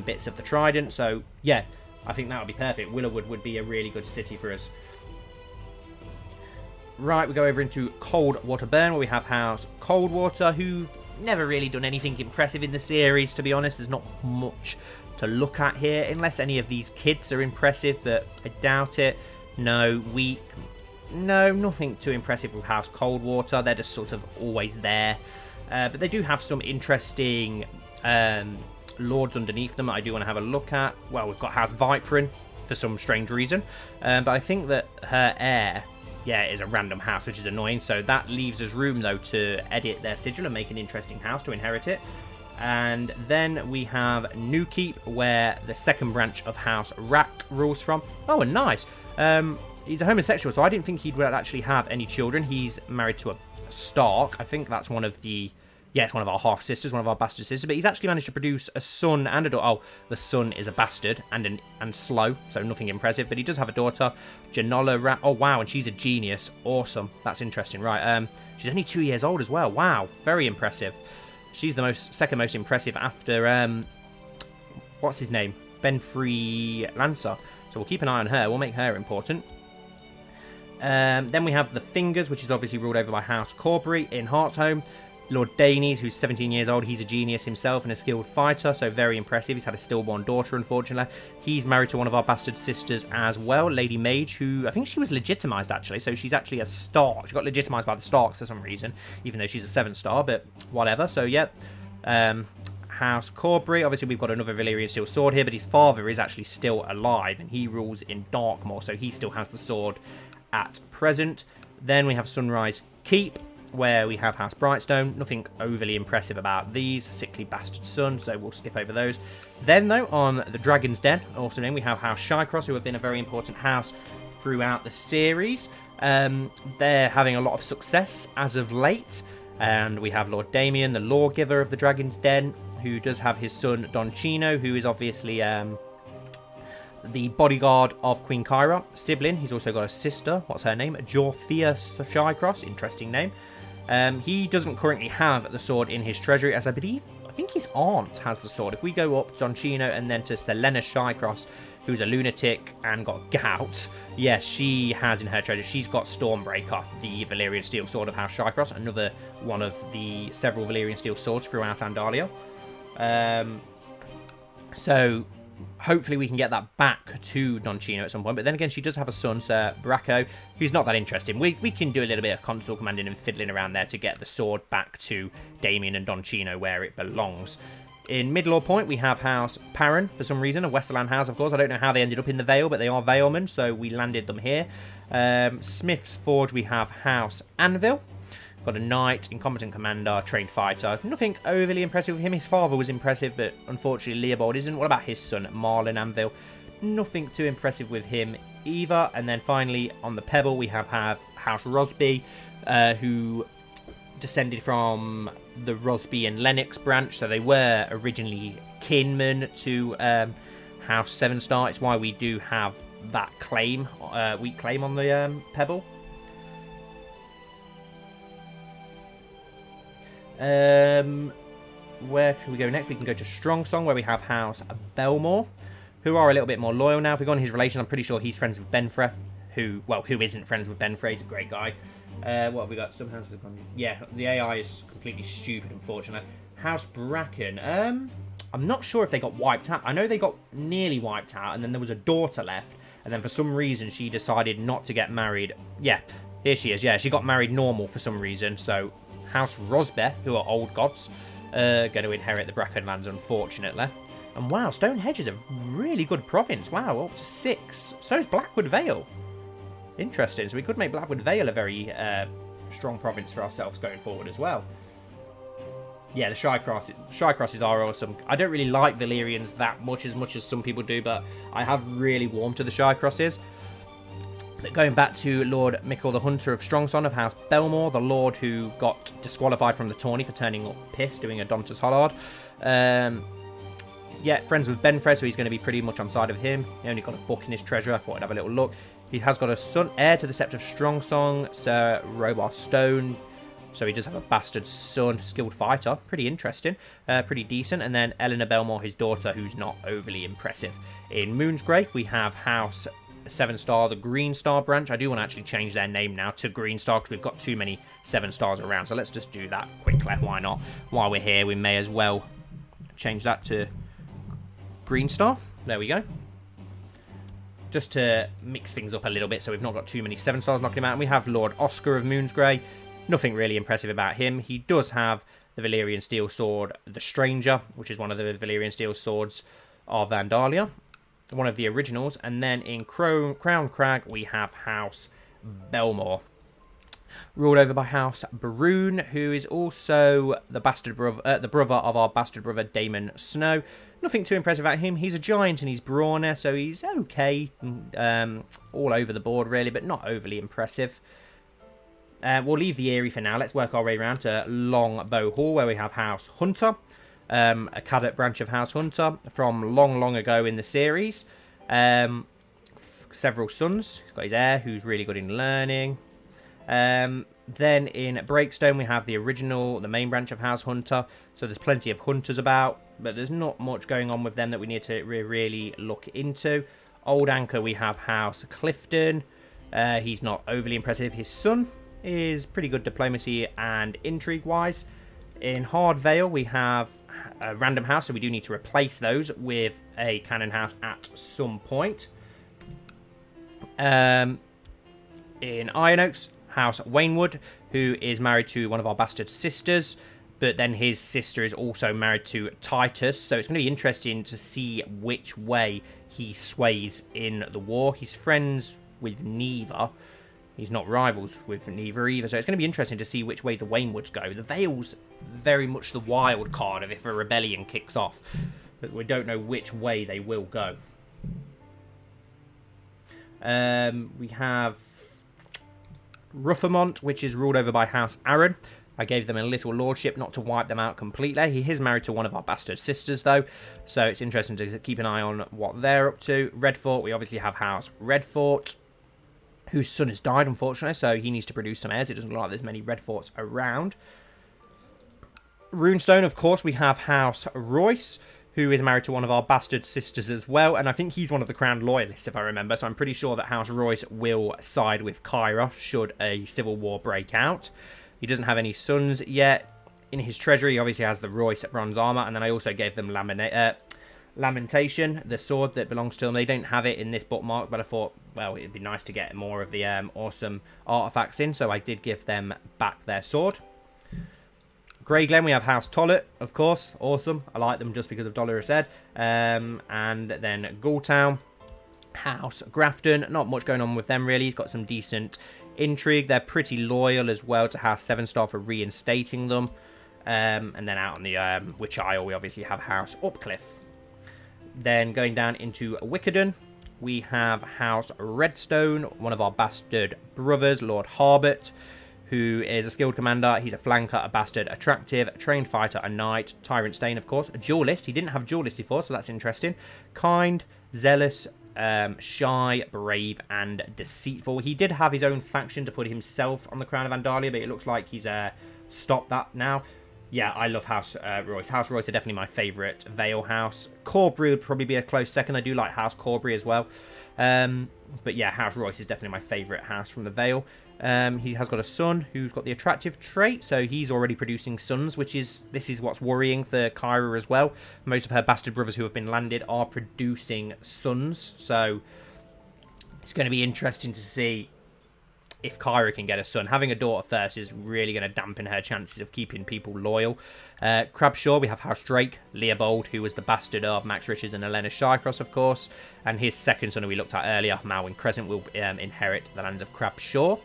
bits of the Trident. So, yeah, I think that would be perfect. Willowwood would be a really good city for us. Right, we go over into Coldwater Burn, where we have House Coldwater, who... never really done anything impressive in the series, to be honest. There's not much to look at here, unless any of these kids are impressive, but I doubt it. No, weak. No, nothing too impressive with House Coldwater. They're just sort of always there. But they do have some interesting lords underneath them that I do want to have a look at. Well, we've got House Viperin for some strange reason. But I think that her heir... yeah, it is a random house, which is annoying. So that leaves us room, though, to edit their sigil and make an interesting house to inherit it. And then we have Newkeep, where the second branch of House Rack rules from. Oh, and nice. He's a homosexual, so I didn't think he'd actually have any children. He's married to a Stark. I think that's one of the... yeah, it's one of our half-sisters, one of our bastard sisters. But he's actually managed to produce a son and a daughter. Oh, the son is a bastard and slow, so nothing impressive. But he does have a daughter, Janola. Oh, wow, and she's a genius. Awesome. That's interesting. Right, she's only 2 years old as well. Wow, very impressive. She's the second most impressive after, what's his name? Benfrey Lancer. So we'll keep an eye on her. We'll make her important. Then we have the Fingers, which is obviously ruled over by House Corbury in Hearthome. Lord Danes, who's 17 years old, he's a genius himself and a skilled fighter, so very impressive. He's had a stillborn daughter, unfortunately. He's married to one of our bastard sisters as well, Lady Mage, who I think she was legitimised, actually, so she's actually a Stark. She got legitimised by the Starks for some reason, even though she's a 7-star, but whatever. So, yeah, House Corbury. Obviously, we've got another Valyrian Steel Sword here, but his father is actually still alive, and he rules in Darkmoor, so he still has the sword at present. Then we have Sunrise Keep, where we have House Brightstone. Nothing overly impressive about these. Sickly bastard son, so we'll skip over those. Then, though, on the Dragon's Den, also named, we have House Shycross, who have been a very important house throughout the series. They're having a lot of success as of late. And we have Lord Damien, the lawgiver of the Dragon's Den, who does have his son, Don Chino, who is obviously the bodyguard of Queen Kyra. Sibling, he's also got a sister. What's her name? Jorthea Shycross. Interesting name. He doesn't currently have the sword in his treasury, as I think his aunt has the sword. If we go up Don Chino and then to Selena Shycross, who's a lunatic and got gout, yes, she has in her treasure. She's got Stormbreaker, the Valyrian Steel Sword of House Shycross, another one of the several Valyrian Steel Swords throughout Andalia. So, hopefully we can get that back to Doncino at some point. But then again, she does have a son, Sir Bracco, who's not that interesting. We can do a little bit of console commanding and fiddling around there to get the sword back to Damien and Doncino where it belongs. In Midlaw Point, we have House Parran, for some reason, a Westerland house, of course. I don't know how they ended up in the Vale, but they are Valemen, so we landed them here. Smith's Forge, we have House Anvil. Got a knight, incompetent commander, trained fighter. Nothing overly impressive with him. His father was impressive, but unfortunately Leopold isn't. What about his son, Marlon Anvil? Nothing too impressive with him either. And then finally, on the Pebble, we have House Rosby, who descended from the Rosby and Lennox branch. So they were originally kinmen to House Sevenstar. It's why we do have that claim, weak claim on the Pebble. Where should we go next? We can go to Strongsong, where we have House Belmore, who are a little bit more loyal now. If we go on his relation, I'm pretty sure he's friends with Benfra, who isn't friends with Benfra. He's a great guy. What have we got? Some houses have gone. Yeah, the AI is completely stupid, unfortunately. House Bracken. I'm not sure if they got wiped out. I know they got nearly wiped out, and then there was a daughter left, and then for some reason she decided not to get married. Yeah, here she is. Yeah, she got married normal for some reason, so House Rosbe, who are old gods, going to inherit the Bracken lands, unfortunately. And wow, Stonehenge is a really good province. Wow, up to 6. So is Blackwood Vale. Interesting. So we could make Blackwood Vale a very strong province for ourselves going forward as well. Yeah, the Shy Crosses are awesome. I don't really like Valyrians that much as some people do, but I have really warmed to the Shy Crosses. But going back to Lord Michael the Hunter of Strongsong of House Belmore, the lord who got disqualified from the tourney for turning up piss, doing a Dontus Hollard. Yeah, friends with Benfred, so he's going to be pretty much on side of him. He only got a book in his treasure. I thought I'd have a little look. He has got a son, heir to the Sept of Strongsong, Sir Robar Stone. So he does have a bastard son, skilled fighter. Pretty interesting. Pretty decent. And then Eleanor Belmore, his daughter, who's not overly impressive. In Moonsgrave, we have House Sevenstar, the Green Star branch. I do want to actually change their name now to Green Star because we've got too many 7 stars around. So let's just do that quickly. Why not? While we're here, we may as well change that to Green Star. There we go. Just to mix things up a little bit so we've not got too many 7 stars knocking him out. And we have Lord Oscar of Moonsgrave. Nothing really impressive about him. He does have the Valyrian Steel Sword, the Stranger, which is one of the Valyrian Steel Swords of Andalia. One of the originals. And then in Crown Crag, we have House Belmore, ruled over by House Baroon, who is also the brother of our bastard brother Daemon Snow. Nothing too impressive about him. He's a giant and he's brawner, so he's okay, all over the board really, but not overly impressive. We'll leave the Eyrie for now. Let's work our way around to Longbow Hall, where we have House Hunter, a cadet branch of House Hunter from long ago in the series. Several sons. He's got his heir, who's really good in learning. Then in Breakstone, we have the main branch of House Hunter. So there's plenty of hunters about, but there's not much going on with them that we need to really look into. Old Anchor, we have House Clifton. He's not overly impressive. His son is pretty good diplomacy and intrigue-wise. In Hard Vale, we have a random house, so we do need to replace those with a cannon house at some point. In Iron Oaks, House Waynwood, who is married to one of our bastard sisters, but then his sister is also married to Titus, so it's going to be interesting to see which way he sways in the war. He's friends with neither. He's not rivals with neither either, so it's going to be interesting to see which way the Waynwoods go. The Vale's very much the wild card of if a rebellion kicks off, but we don't know which way they will go. We have Ruffermont, which is ruled over by House Arran. I gave them a little lordship not to wipe them out completely. He is married to one of our bastard sisters, though, so it's interesting to keep an eye on what they're up to. Redfort, we obviously have House Redfort, whose son has died, unfortunately, so he needs to produce some heirs. It doesn't look like there's many Redforts around. Runestone, of course, we have House Royce, who is married to one of our bastard sisters as well, and I think he's one of the crowned loyalists, if I remember, so I'm pretty sure that House Royce will side with Kyra should a civil war break out. He doesn't have any sons yet. In his treasury, he obviously has the Royce bronze armor, and then I also gave them Lamentation, the sword that belongs to them. They don't have it in this bookmark, but I thought, well, it'd be nice to get more of the awesome artifacts in, so I did give them back their sword. Grey Glen, we have House Tollet, of course. Awesome. I like them just because of Dolorous Ed. And then Ghoultown, House Grafton. Not much going on with them, really. He's got some decent intrigue. They're pretty loyal as well to House Sevenstar for reinstating them. And then out on the Witch Isle, we obviously have House Upcliff. Then going down into Wickerden, we have House Redstone, one of our bastard brothers, Lord Harbert, who is a skilled commander. He's a flanker, a bastard, attractive, a trained fighter, a knight, Tyrant Stain, of course, a duelist. He didn't have duelist before, so that's interesting. Kind, zealous, shy, brave, and deceitful. He did have his own faction to put himself on the crown of Andalia, but it looks like he's stopped that now. Yeah, I love House Royce. House Royce are definitely my favourite Vale house. Corbry would probably be a close second. I do like House Corbry as well. But yeah, House Royce is definitely my favourite house from the Vale. He has got a son who's got the attractive trait, so he's already producing sons, this is what's worrying for Kyra as well. Most of her bastard brothers who have been landed are producing sons, so it's going to be interesting to see if Kyra can get a son. Having a daughter first is really going to dampen her chances of keeping people loyal. Crabshaw, we have House Drake, Leopold, who was the bastard of Max Riches and Elena Shycross, of course. And his second son, who we looked at earlier, Malwyn Crescent, will inherit the lands of Crabshaw.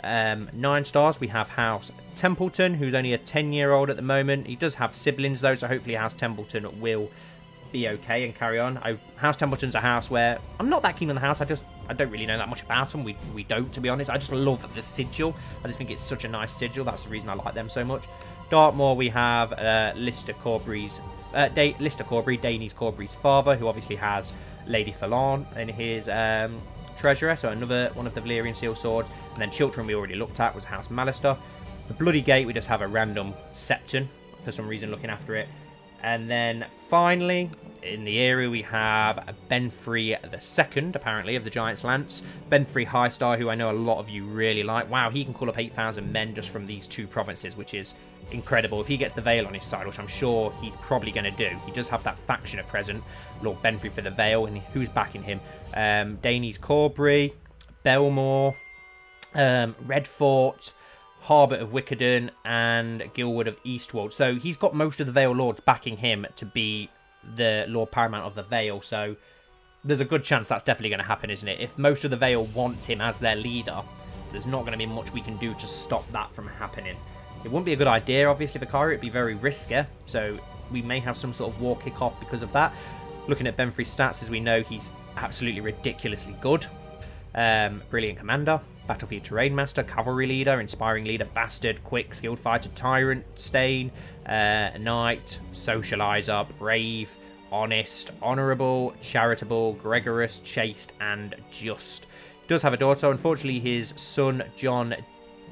9 stars, we have House Templeton, who's only a 10-year-old at the moment. He does have siblings, though, so hopefully House Templeton will be okay and carry on. House Templeton's a house where I'm not that keen on the house. I don't really know that much about them. We don't, to be honest. I just love the sigil. I just think it's such a nice sigil. That's the reason I like them so much. Dartmoor, we have Lister Corbry, Dainese Corbry's father, who obviously has Lady Falon in his treasurer, so another one of the Valyrian seal swords. And then Chiltern, we already looked at, was House Malister. The Bloody Gate, we just have a random Septon for some reason looking after it. And then finally, in the area, we have Benfrey II, apparently, of the Giant's Lance. Benfrey High Star, who I know a lot of you really like. Wow, he can call up 8,000 men just from these 2 provinces, which is incredible. If he gets the Vale on his side, which I'm sure he's probably going to do. He does have that faction at present, Lord Benfrey for the Vale, and who's backing him? Dainese Corbry, Belmore, Redfort, Harbert of Wickerden, and Gilwood of Eastwold. So he's got most of the Vale Lords backing him to be the Lord Paramount of the Vale. So there's a good chance that's definitely going to happen, isn't it? If most of the Vale want him as their leader, there's not going to be much we can do to stop that from happening. It wouldn't be a good idea, obviously, for Kyra. It'd be very risky. So we may have some sort of war kick-off because of that. Looking at Benfrey's stats, as we know, he's absolutely ridiculously good. Brilliant commander, battlefield terrain master, cavalry leader, inspiring leader, bastard, quick, skilled fighter, tyrant, stain, knight, socializer, brave, honest, honourable, charitable, gregarious, chaste, and just. He does have a daughter. Unfortunately, his son John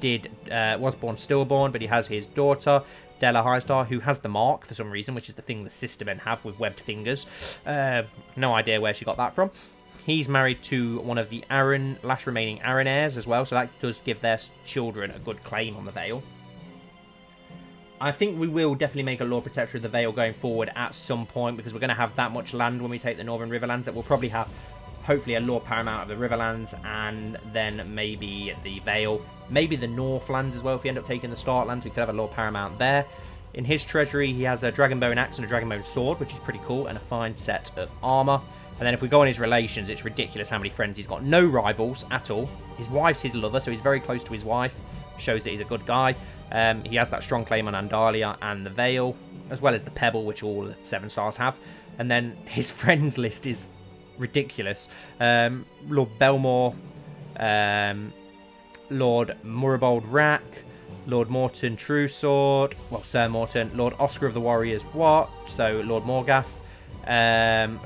was born stillborn, but he has his daughter Della Highstar, who has the mark for some reason, which is the thing the sister men have with webbed fingers. No idea where she got that from. He's married to one of the last remaining Arryn heirs as well, so that does give their children a good claim on the Vale. I think we will definitely make a Lord Protector of the Vale going forward at some point, because we're going to have that much land when we take the Northern Riverlands that we'll probably have, hopefully, a Lord Paramount of the Riverlands, and then maybe the Vale, maybe the Northlands as well. If we end up taking the Startlands, we could have a Lord Paramount there. In his treasury, he has a Dragonbone axe and a Dragonbone sword, which is pretty cool, and a fine set of armour. And then if we go on his relations, it's ridiculous how many friends he's got. No rivals at all. His wife's his lover, so he's very close to his wife. Shows that he's a good guy. He has that strong claim on Andalia and the Vale, as well as the Pebble, which all the Sevenstars have. And then his friends list is ridiculous. Lord Belmore, Lord Murabold Rack, Lord Morton Truesword, well, Sir Morton, Lord Oscar of the Warriors Watch, so Lord Morgath,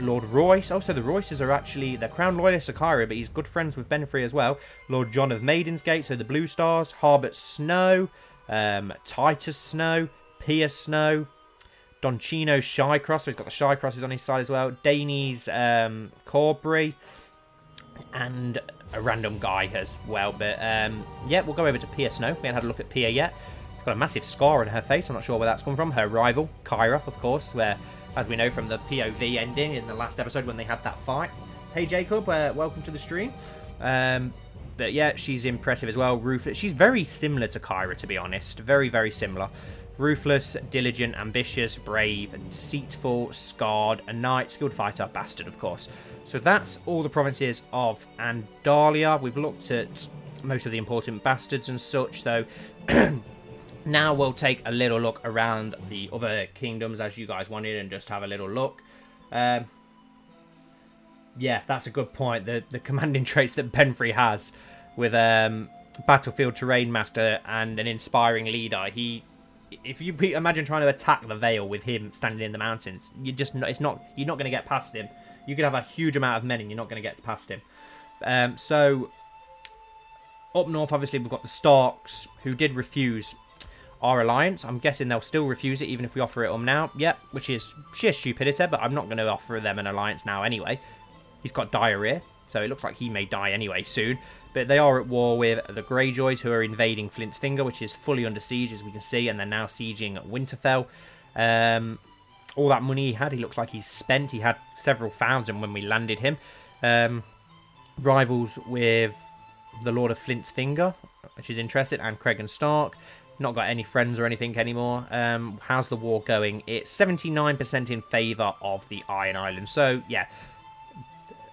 Lord Royce. Also, the Royces are actually, they're crown loyalists of Kyra, but he's good friends with Benfrey as well. Lord John of Maidensgate, so the Blue Stars, Harbert Snow, Titus Snow, Pierce Snow, Doncino Shycross, so he's got the Shycrosses on his side as well, Dainese Corbry, and a random guy as well. But yeah, we'll go over to Pia Snow. We haven't had a look at Pia yet. She's got a massive scar on her face. I'm not sure where that's come from. Her rival, Kyra, of course, where as we know from the POV ending in the last episode when they had that fight. Hey Jacob, welcome to the stream. But yeah, she's impressive as well. Ruthless. She's very similar to Kyra, to be honest. Very, very similar. Ruthless, diligent, ambitious, brave, and deceitful, scarred, a knight, skilled fighter, bastard, of course. So that's all the provinces of Andalia. We've looked at most of the important bastards and such, so now we'll take a little look around the other kingdoms as you guys wanted and just have a little look. Yeah, that's a good point. The commanding traits that Benfrey has with Battlefield Terrain Master and an inspiring leader. If you imagine trying to attack the Vale with him standing in the mountains, you're not going to get past him. You could have a huge amount of men and you're not going to get past him. So up north, obviously, we've got the Starks, who did refuse our alliance. I'm guessing they'll still refuse it even if we offer it them now. Yep, which is sheer stupidity, but I'm not going to offer them an alliance now anyway. He's got diarrhea, so it looks like he may die anyway soon. But they are at war with the Greyjoys, who are invading Flint's Finger, which is fully under siege, as we can see, and they're now sieging Winterfell. All that money he had, he looks like he's spent. He had several thousand when we landed him. Rivals with the Lord of Flint's Finger, which is interesting, and Craig and Stark. Not got any friends or anything anymore. How's the war going? It's 79% in favour of the Iron Islands. So, yeah,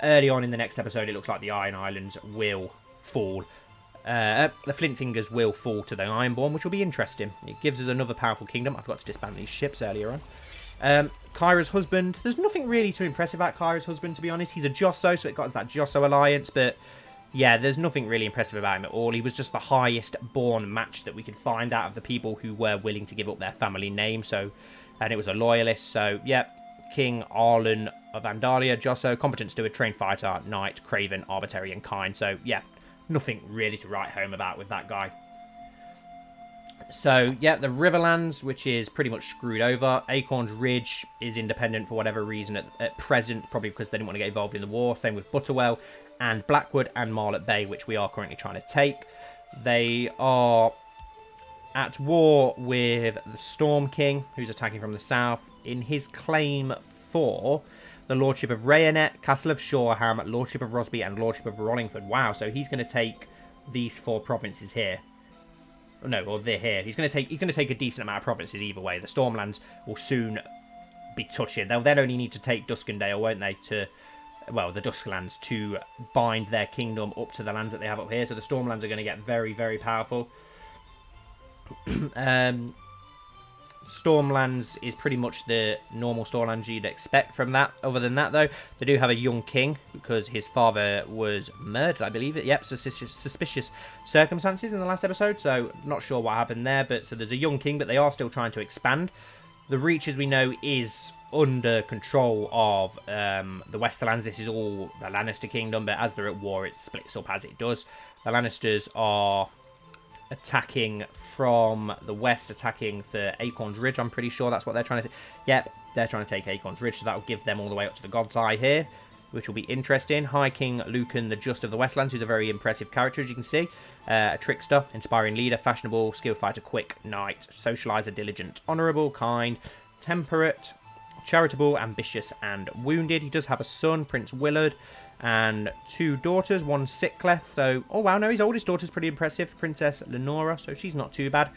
early on in the next episode, it looks like the Iron Islands will fall. The Flint Fingers will fall to the Ironborn, which will be interesting. It gives us another powerful kingdom. I forgot to disband these ships earlier on. Kyra's husband. There's nothing really too impressive about Kyra's husband, to be honest. He's a Josso, so it got us that Josso alliance, but yeah, there's nothing really impressive about him at all. He was just the highest born match that we could find out of the people who were willing to give up their family name. So, and it was a loyalist. So, yeah, King Arlen of Andalia, Josso, competent steward, trained fighter, knight, craven, arbitrary, and kind. So, yeah, nothing really to write home about with that guy. So, yeah, the Riverlands, which is pretty much screwed over. Acorn's Ridge is independent for whatever reason at present, probably because they didn't want to get involved in the war. Same with Butterwell and Blackwood and Marlet Bay, which we are currently trying to take. They are at war with the Storm King, who's attacking from the south, in his claim for the Lordship of Rayonet, Castle of Shoreham, Lordship of Rosby, and Lordship of Rollingford. Wow, so he's going to take these 4 provinces here. No, well, they're here. He's going to take a decent amount of provinces either way. The Stormlands will soon be touching. They'll then only need to take Duskendale, won't they, well, the Dusklands, to bind their kingdom up to the lands that they have up here. So the Stormlands are going to get very, very powerful. Stormlands is pretty much the normal Stormlands you'd expect from that. Other than that, though, they do have a young king because his father was murdered, I believe. Yep, suspicious circumstances in the last episode. So not sure what happened there. But so there's a young king, but they are still trying to expand. The Reach, as we know, is under control of the Westerlands. This is all the Lannister kingdom, but as they're at war, it splits up as it does. The Lannisters are attacking from the west, attacking for Acorn's Ridge. I'm pretty sure that's what they're trying to... Yep, they're trying to take Acorn's Ridge, so that will give them all the way up to the God's Eye here, which will be interesting. High King Lucan, the Just of the Westlands, who's a very impressive character, as you can see. A trickster, inspiring leader, fashionable, skilled fighter, quick, knight, socializer, diligent, honourable, kind, temperate, charitable, ambitious, and wounded. He does have a son, Prince Willard, and 2 daughters, one sickler. So, oh wow, no, his oldest daughter's pretty impressive, Princess Lenora, so she's not too bad.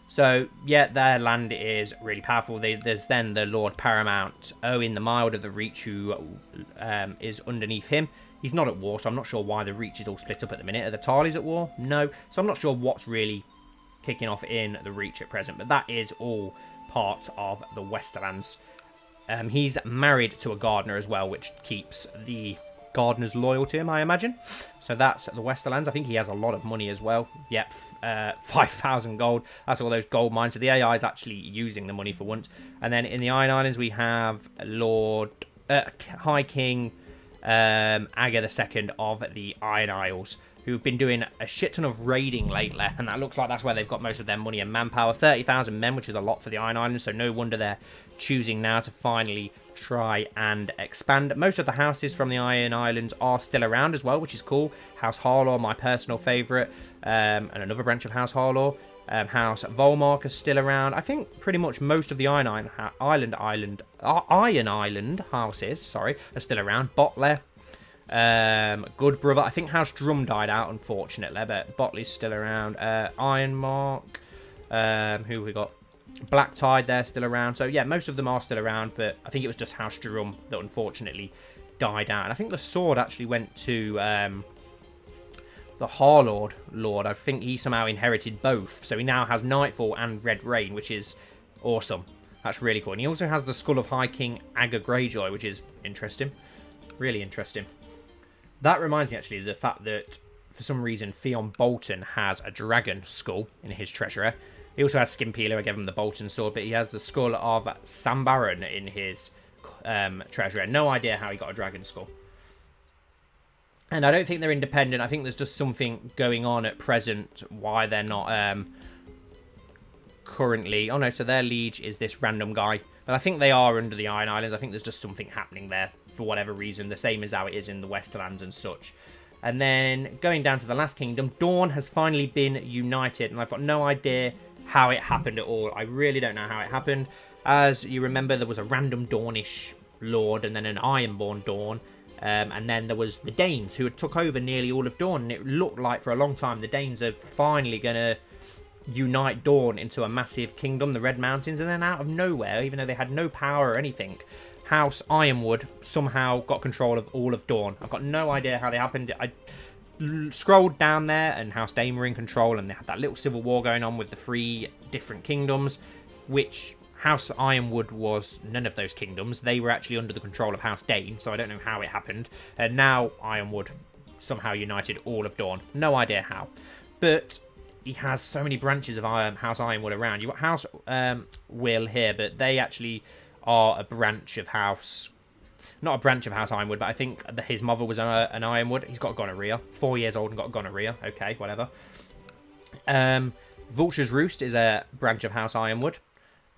So, yeah, their land is really powerful. There's then the Lord Paramount, Owen the Mild of the Reach, who is underneath him. He's not at war, so I'm not sure why the Reach is all split up at the minute. Are the Tarleys at war? No. So I'm not sure what's really kicking off in the Reach at present, but that is all part of the Westerlands. He's married to a gardener as well, which keeps the gardeners loyal to him, I imagine. So that's the Westerlands. I think he has a lot of money as well. Yep, 5,000 gold. That's all those gold mines. So the AI is actually using the money for once. And then in the Iron Islands, we have High King Aga II of the Iron Isles, who've been doing a shit ton of raiding lately, and that looks like that's where they've got most of their money and manpower. 30,000 men, which is a lot for the Iron Islands, so no wonder they're choosing now to finally try and expand. Most of the houses from the Iron Islands are still around as well, which is cool. House Harlaw, my personal favourite, and another branch of House Harlaw. House Volmark is still around. I think pretty much most of the Iron Island houses, sorry, are still around. Botley, Good Brother. I think House Drum died out, unfortunately, but Botley's still around. Ironmark. Who we got? Black Tide, they're still around. So, yeah, most of them are still around, but I think it was just House Drum that unfortunately died out. And I think the sword actually went to the Harlord Lord. I think he somehow inherited both. So he now has Nightfall and Red Rain, which is awesome. That's really cool. And he also has the Skull of High King AGOT Greyjoy, which is interesting. Really interesting. That reminds me, actually, of the fact that, for some reason, Theon Bolton has a dragon skull in his treasury. He also has Skin Peeler. I gave him the Bolton sword, but he has the Skull of Sambaron in his treasury. No idea how he got a dragon skull. And I don't think they're independent. I think there's just something going on at present why they're not currently... Oh, no, so their liege is this random guy. But I think they are under the Iron Islands. I think there's just something happening there for whatever reason. The same as how it is in the Westerlands and such. And then going down to the last kingdom, Dawn has finally been united. And I've got no idea how it happened at all. I really don't know how it happened. As you remember, there was a random Dornish lord and then an Ironborn Dawn. And then there was the Danes who had took over nearly all of Dawn. And it looked like for a long time the Danes are finally going to unite Dawn into a massive kingdom, the Red Mountains. And then out of nowhere, even though they had no power or anything, House Ironwood somehow got control of all of Dawn. I've got no idea how they happened. I scrolled down there and House Dane were in control. And they had that little civil war going on with the 3 different kingdoms, which... House Ironwood was none of those kingdoms. They were actually under the control of House Dane, so I don't know how it happened. And now Ironwood somehow united all of Dawn. No idea how. But he has so many branches of House Ironwood around. You've got House Will here, but they actually are a branch of House... Not a branch of House Ironwood, but I think his mother was an Ironwood. He's got gonorrhea. 4 years old and got gonorrhea. Okay, whatever. Vulture's Roost is a branch of House Ironwood.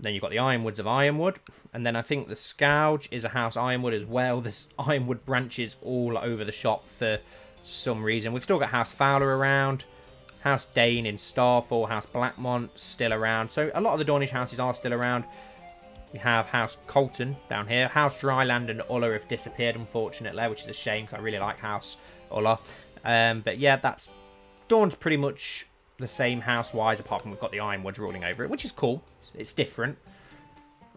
Then you've got the Ironwoods of Ironwood. And then I think the Scourge is a House Ironwood as well. There's Ironwood branches all over the shop for some reason. We've still got House Fowler around. House Dane in Starfall. House Blackmont still around. So a lot of the Dornish houses are still around. We have House Colton down here. House Dryland and Ulla have disappeared, unfortunately, which is a shame because I really like House Ulla. But yeah, that's... Dawn's pretty much the same house-wise, apart from we've got the Ironwoods ruling over it, which is cool. It's different.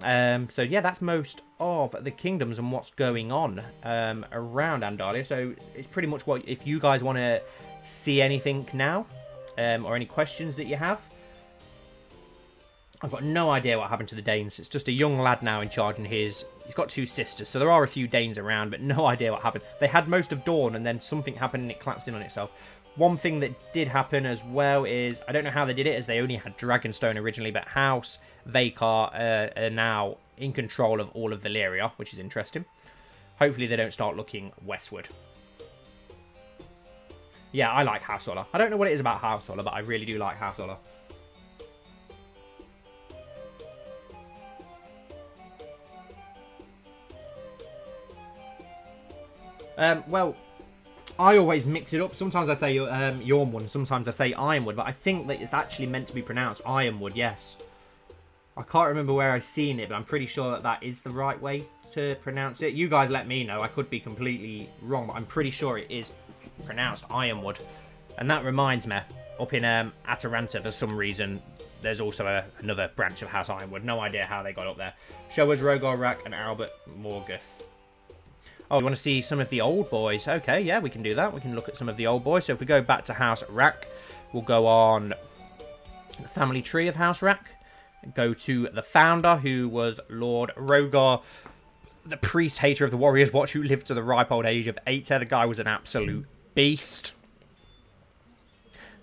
So yeah, that's most of the kingdoms and what's going on around Andalia. So it's pretty much what, if you guys want to see anything now, or any questions that you have. I've got no idea what happened to the Danes. It's just a young lad now in charge, and he's got 2 sisters. So there are a few Danes around, but no idea what happened. They had most of Dawn, and then something happened and it collapsed in on itself. One thing that did happen as well is, I don't know how they did it, as they only had Dragonstone originally, but House Vakar are now in control of all of Valyria, which is interesting. Hopefully they don't start looking westward. Yeah, I like House Ulla. I don't know what it is about House Ulla, but I really do like House Ulla. Well... I always mix it up. Sometimes I say Yormwood, sometimes I say Ironwood, but I think that it's actually meant to be pronounced Ironwood, yes. I can't remember where I've seen it, but I'm pretty sure that that is the right way to pronounce it. You guys let me know. I could be completely wrong, but I'm pretty sure it is pronounced Ironwood. And that reminds me, up in Ataranta, for some reason, there's also another branch of House Ironwood. No idea how they got up there. Show us Rhaegar Rack and Albert Morgoth. Oh, you want to see some of the old boys? Okay, yeah, we can do that. We can look at some of the old boys. So if we go back to House Rack, we'll go on the family tree of House Rack. And go to the founder, who was Lord Rhaegar, the priest hater of the Warriors Watch, who lived to the ripe old age of 80. The guy was an absolute beast.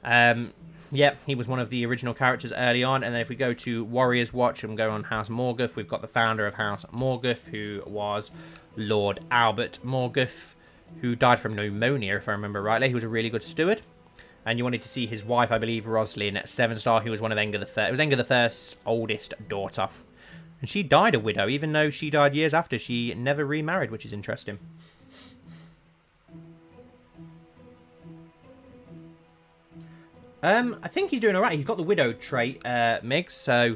Yeah, he was one of the original characters early on. And then if we go to Warriors Watch and go on House Morgoth, we've got the founder of House Morgoth, who was Lord Albert Morgoth, who died from pneumonia, if I remember rightly. He was a really good steward. And you wanted to see his wife, I believe, Roslyn Sevenstar, who was one of Aengar the It was Aengar the I's oldest daughter. And she died a widow, even though she died years after. She never remarried, which is interesting. I think he's doing alright. He's got the widow trait, Migs, so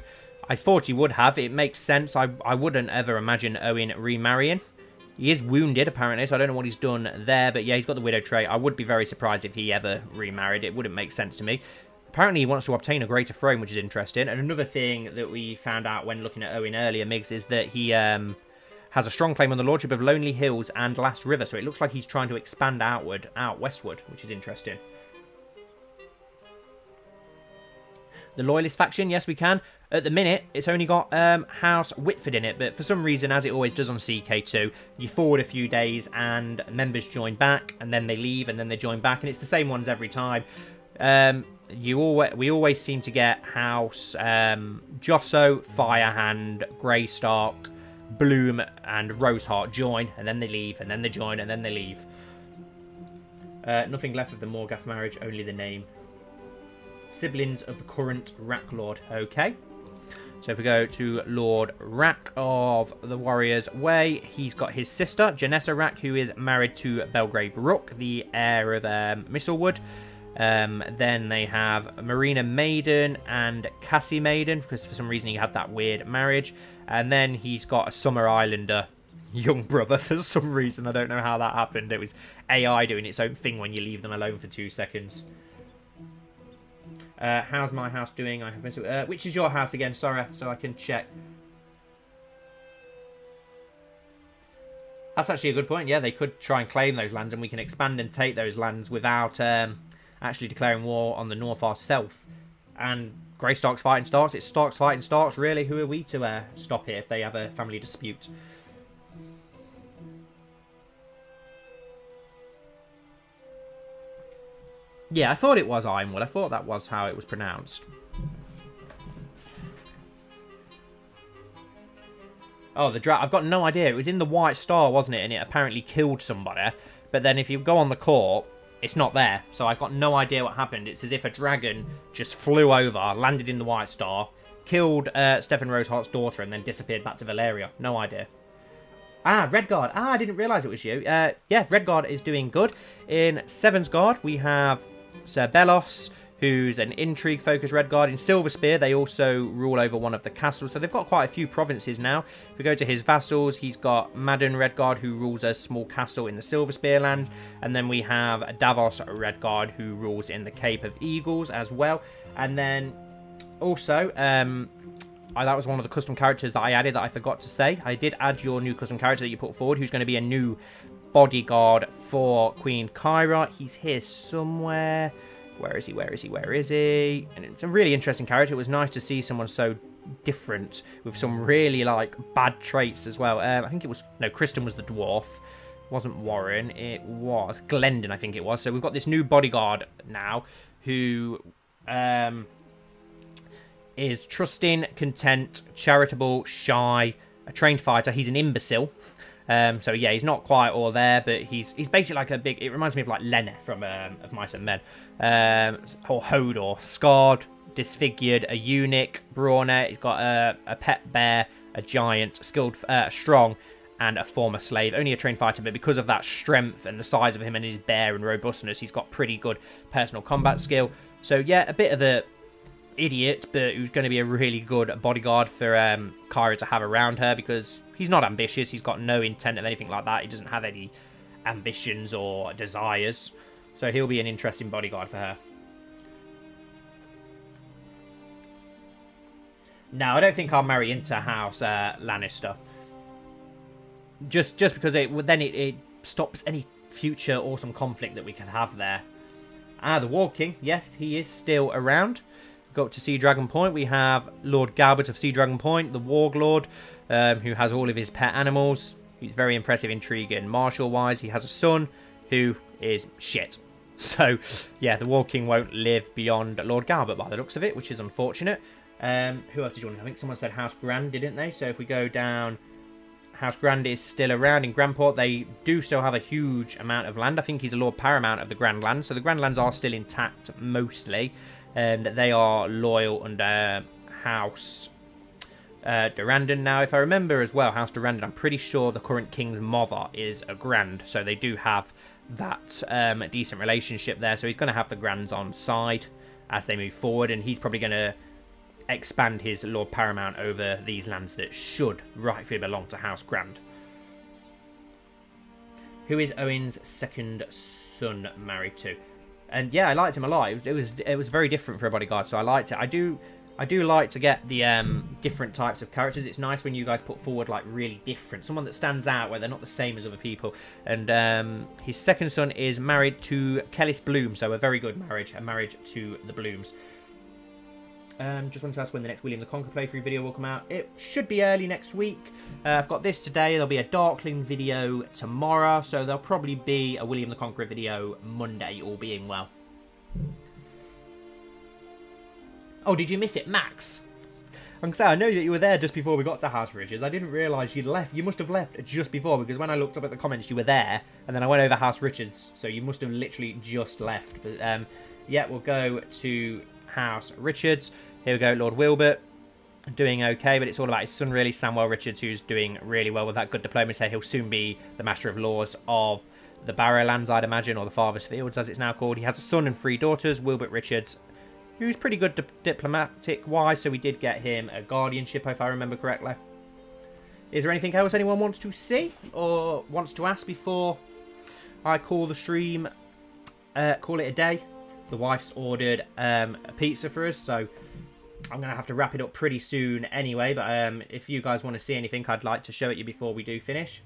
I thought he would have. It makes sense. I wouldn't ever imagine Owen remarrying. He is wounded, apparently, so I don't know what he's done there. But yeah, he's got the widow trait. I would be very surprised if he ever remarried. It wouldn't make sense to me. Apparently, he wants to obtain a greater throne, which is interesting. And another thing that we found out when looking at Owen earlier, Migs, is that he has a strong claim on the lordship of Lonely Hills and Last River. So it looks like he's trying to expand out westward, which is interesting. The Loyalist faction, yes, we can. At the minute, it's only got House Whitford in it, but for some reason, as it always does on CK2, you forward a few days and members join back, and then they leave, and then they join back, and it's the same ones every time. We always seem to get House Josso, Firehand, Greystark, Bloom, and Roseheart join, and then they leave, and then they join, and then they leave. Nothing left of the Morgath marriage, only the name. Siblings of the current Rack Lord. Okay. So if we go to Lord Rack of the Warriors Way, he's got his sister, Janessa Rack, who is married to Belgrave Rook, the heir of Mistlewood. Then they have Marina Maiden and Cassie Maiden, because for some reason he had that weird marriage. And then he's got a Summer Islander young brother for some reason. I don't know how that happened. It was AI doing its own thing when you leave them alone for 2 seconds. How's my house doing? I have missed it. Which is your house again? Sorry, so I can check. That's actually a good point. Yeah, they could try and claim those lands, and we can expand and take those lands without actually declaring war on the north ourselves. And Greystark's fighting starts. It's Stark's fighting starts. Really, who are we to stop here if they have a family dispute? Yeah, I thought it was Ironwood. I thought that was how it was pronounced. Oh, the draft. I've got no idea. It was in the White Star, wasn't it? And it apparently killed somebody. But then if you go on the court, it's not there. So I've got no idea what happened. It's as if a dragon just flew over, landed in the White Star, killed Stefan Roseheart's daughter, and then disappeared back to Valeria. No idea. Ah, Redguard. Ah, I didn't realise it was you. Yeah, Redguard is doing good. In Sevensguard, we have Sir Bellos, who's an intrigue-focused Redguard. In Silverspear, they also rule over one of the castles, so they've got quite a few provinces now. If we go to his vassals, he's got Madden Redguard, who rules a small castle in the Silverspear lands, and then we have Davos Redguard, who rules in the Cape of Eagles as well. And then also, that was one of the custom characters that I added that I forgot to say. I did add your new custom character that you put forward, who's going to be a new bodyguard for Queen Kyra. He's here somewhere. Where is he? Where is he? Where is he? And it's a really interesting character. It was nice to see someone so different with some really, like, bad traits as well. I think it was... No, Kristen was the dwarf. It wasn't Warren. It was Glendon, I think it was. So we've got this new bodyguard now who is trusting, content, charitable, shy, a trained fighter. He's an imbecile. So yeah, he's not quite all there, but he's basically like a big... It reminds me of like Lena from of Mice and Men, or Hodor, scarred, disfigured, a eunuch, brawner. He's got a pet bear, a giant, skilled, strong, and a former slave. Only a trained fighter, but because of that strength and the size of him and his bear and robustness, he's got pretty good personal combat skill. So yeah, a bit of a idiot, but who's going to be a really good bodyguard for Kyra to have around her, because he's not ambitious. He's got no intent of anything like that. He doesn't have any ambitions or desires. So he'll be an interesting bodyguard for her. No, I don't think I'll marry into House Lannister. Just because it stops any future awesome conflict that we could have there. Ah, the War King. Yes, he is still around. Go up to Sea Dragon Point. We have Lord Galbert of Sea Dragon Point, the Warlord, who has all of his pet animals. He's very impressive, intriguing. Martial-wise, he has a son who is shit. So, yeah, the War King won't live beyond Lord Galbert by the looks of it, which is unfortunate. Who else did you want? I think someone said House Grand, didn't they? So if we go down, House Grand is still around in Grandport. They do still have a huge amount of land. I think he's a Lord Paramount of the Grand Lands. So the Grand Lands are still intact, mostly. And they are loyal under House Durrandon. Now, if I remember as well, House Durrandon, I'm pretty sure the current King's mother is a Grand. So they do have that decent relationship there. So he's going to have the Grands on side. as they move forward, and he's probably going to expand his Lord Paramount over these lands that should rightfully belong to House Grand. Who is Owen's second son married to? And yeah, I liked him a lot. It was very different for a bodyguard, so I liked it. I do like to get the different types of characters. It's nice when you guys put forward like really different, someone that stands out where they're not the same as other people. And his second son is married to Kellis Bloom, so a very good marriage, a marriage to the Blooms. Just wanted to ask when the next William the Conqueror playthrough video will come out. It should be early next week. I've got this today. There'll be a Darkling video tomorrow, so there'll probably be a William the Conqueror video Monday, all being well. Oh, did you miss it, Max? I'm saying, I know that you were there just before we got to House Richards. I didn't realise you'd left. You must have left just before, because when I looked up at the comments, you were there, and then I went over House Richards, so you must have literally just left. But yeah, we'll go to House Richards. Here we go, Lord Wilbert, doing okay, but it's all about his son, really, Samuel Richards, who's doing really well with that good diplomacy. He'll soon be the Master of Laws of the Barrowlands, I'd imagine, or the Father's Fields, as it's now called. He has a son and 3 daughters, Wilbert Richards, who's pretty good diplomatic-wise, so we did get him a guardianship, if I remember correctly. Is there anything else anyone wants to see or wants to ask before I call the stream, call it a day? The wife's ordered a pizza for us, so I'm going to have to wrap it up pretty soon anyway, but if you guys want to see anything, I'd like to show it you before we do finish.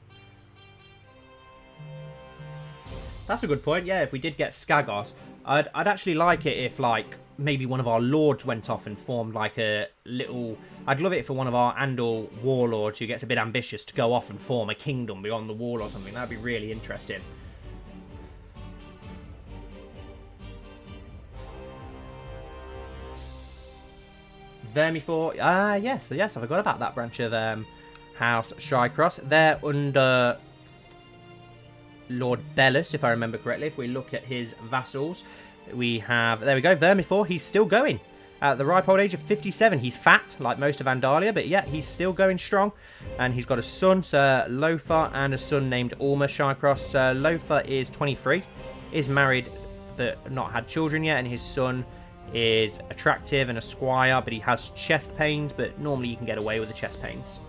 That's a good point, yeah, if we did get Skagos, I'd actually like it if, like, maybe one of our lords went off and formed, like, a little... I'd love it for one of our Andal warlords who gets a bit ambitious to go off and form a kingdom beyond the wall or something. That'd be really interesting. Vermithor, yes, I forgot about that branch of House Shycross. They're under Lord Bellis, if I remember correctly. If we look at his vassals, we have, there we go, Vermithor. He's still going at the ripe old age of 57. He's fat, like most of Andalia, but yeah, he's still going strong. And he's got a son, Sir Lothar, and a son named Ulmer Shycross. Sir Lothar is 23, is married, but not had children yet, and his son is attractive and a squire, but he has chest pains, but normally you can get away with the chest pains.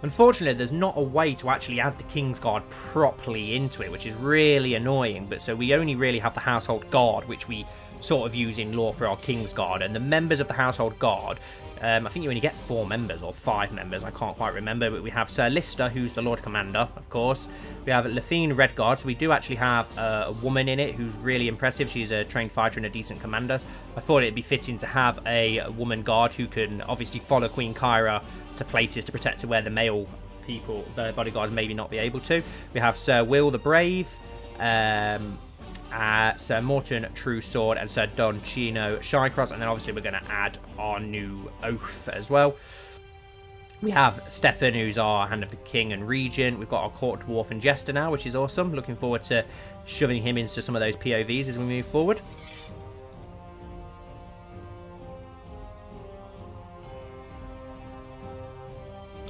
Unfortunately, there's not a way to actually add the Kingsguard properly into it, which is really annoying, but so we only really have the Household Guard, which we sort of use in law for our Kingsguard, and the members of the Household Guard, I think you only get 4 members or 5 members, I can't quite remember, but we have Sir Lister, who's the Lord Commander, of course. We have Lethine Redguard, so we do actually have a woman in it who's really impressive. She's a trained fighter and a decent commander. I thought it'd be fitting to have a woman guard who can obviously follow Queen Kyra to places to protect her where the male people, the bodyguards, maybe not be able to. We have Sir Will the Brave, Sir Morton True Sword, and Sir Don Chino Shycross, and then obviously we're going to add our new oath as well. We have Stefan, who's our Hand of the King and Regent. We've got our Court Dwarf and Jester now, which is awesome. Looking forward to shoving him into some of those POVs as we move forward.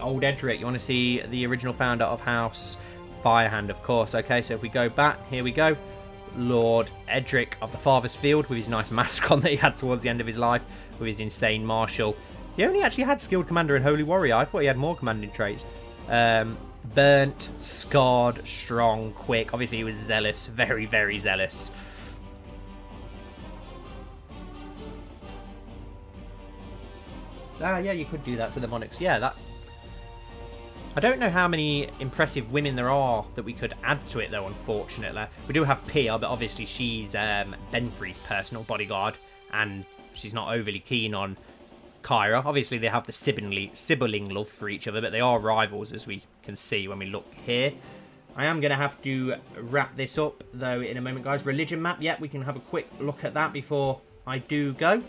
Old Edric, you want to see the original founder of House Firehand, of course. Okay, so if we go back, here we go. Lord Edric of the Father's Field with his nice mask on that he had towards the end of his life with his insane martial. He only actually had Skilled Commander and Holy Warrior. I thought he had more commanding traits. Burnt, scarred, strong, quick. Obviously he was zealous, very, very zealous. Yeah, you could do that to the Monarchs. Yeah, that... I don't know how many impressive women there are that we could add to it, though, unfortunately. We do have Pia, but obviously she's Benfrey's personal bodyguard, and she's not overly keen on Kyra. Obviously, they have the sibling love for each other, but they are rivals, as we can see when we look here. I am going to have to wrap this up, though, in a moment, guys. Religion map, yeah, we can have a quick look at that before I do go.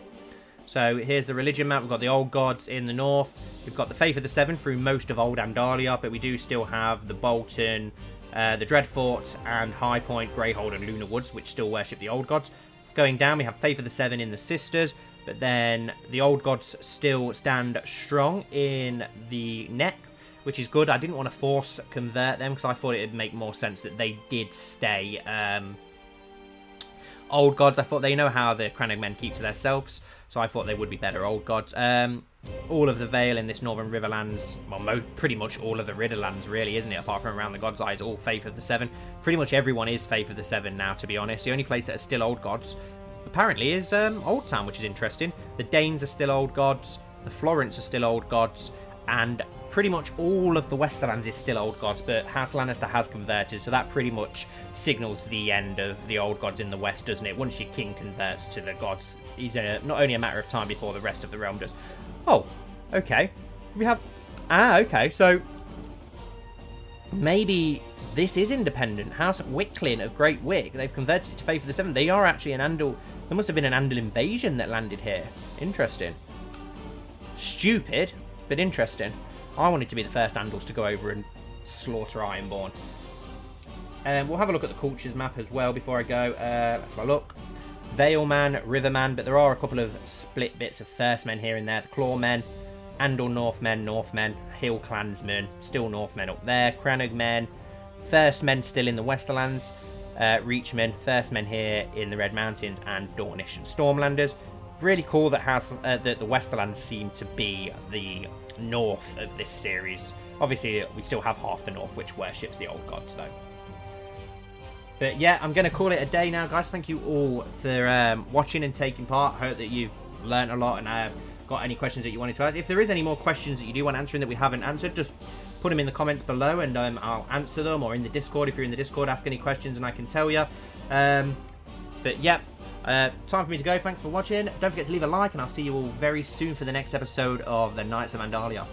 So here's the religion map. We've got the old gods in the north. We've got the Faith of the Seven through most of old Andalia, but we do still have the Bolton, the Dreadfort, and High Point, Greyhold, and Lunar Woods, which still worship the old gods. Going down, we have Faith of the Seven in the Sisters, but then the old gods still stand strong in the Neck, which is good. I didn't want to force convert them because I thought it would make more sense that they did stay old gods. I thought they know how the Crannog men keep to themselves, so I thought they would be better old gods. All of the Vale in this Northern Riverlands, well, pretty much all of the Riverlands, really, isn't it? Apart from around the God's Eye, is all Faith of the Seven. Pretty much everyone is Faith of the Seven now, to be honest. The only place that are still old gods, apparently, is Old Town, which is interesting. The Danes are still old gods, the Florents are still old gods, and pretty much all of the Westerlands is still old gods, but House Lannister has converted, so that pretty much signals the end of the old gods in the west, doesn't it? Once your king converts to the gods, he's not only a matter of time before the rest of the realm does. Oh, okay. We have... Ah, okay, so... maybe this is independent. House Wicklin of Great Wick, they've converted it to Faith of the Seven. They are actually an Andal... There must have been an Andal invasion that landed here. Interesting. Stupid, but interesting. I wanted to be the first Andals to go over and slaughter Ironborn. We'll have a look at the cultures map as well before I go. Let's have a look. Valeman, Riverman, but there are a couple of split bits of First Men here and there. The Clawmen, Andal Northmen, Hill Clansmen, still Northmen up there. Crannog Men, First Men still in the Westerlands. Reachmen, First Men here in the Red Mountains, and Dornish and Stormlanders. Really cool that the Westerlands seem to be the north of this series. Obviously, we still have half the north, which worships the old gods, though. But yeah, I'm going to call it a day now, guys. Thank you all for watching and taking part. I hope that you've learnt a lot and got any questions that you wanted to ask. If there is any more questions that you do want answering that we haven't answered, just put them in the comments below and I'll answer them, or in the Discord. If you're in the Discord, ask any questions and I can tell you. But yeah, time for me to go. Thanks for watching. Don't forget to leave a like, and I'll see you all very soon for the next episode of the Knights of Andalia.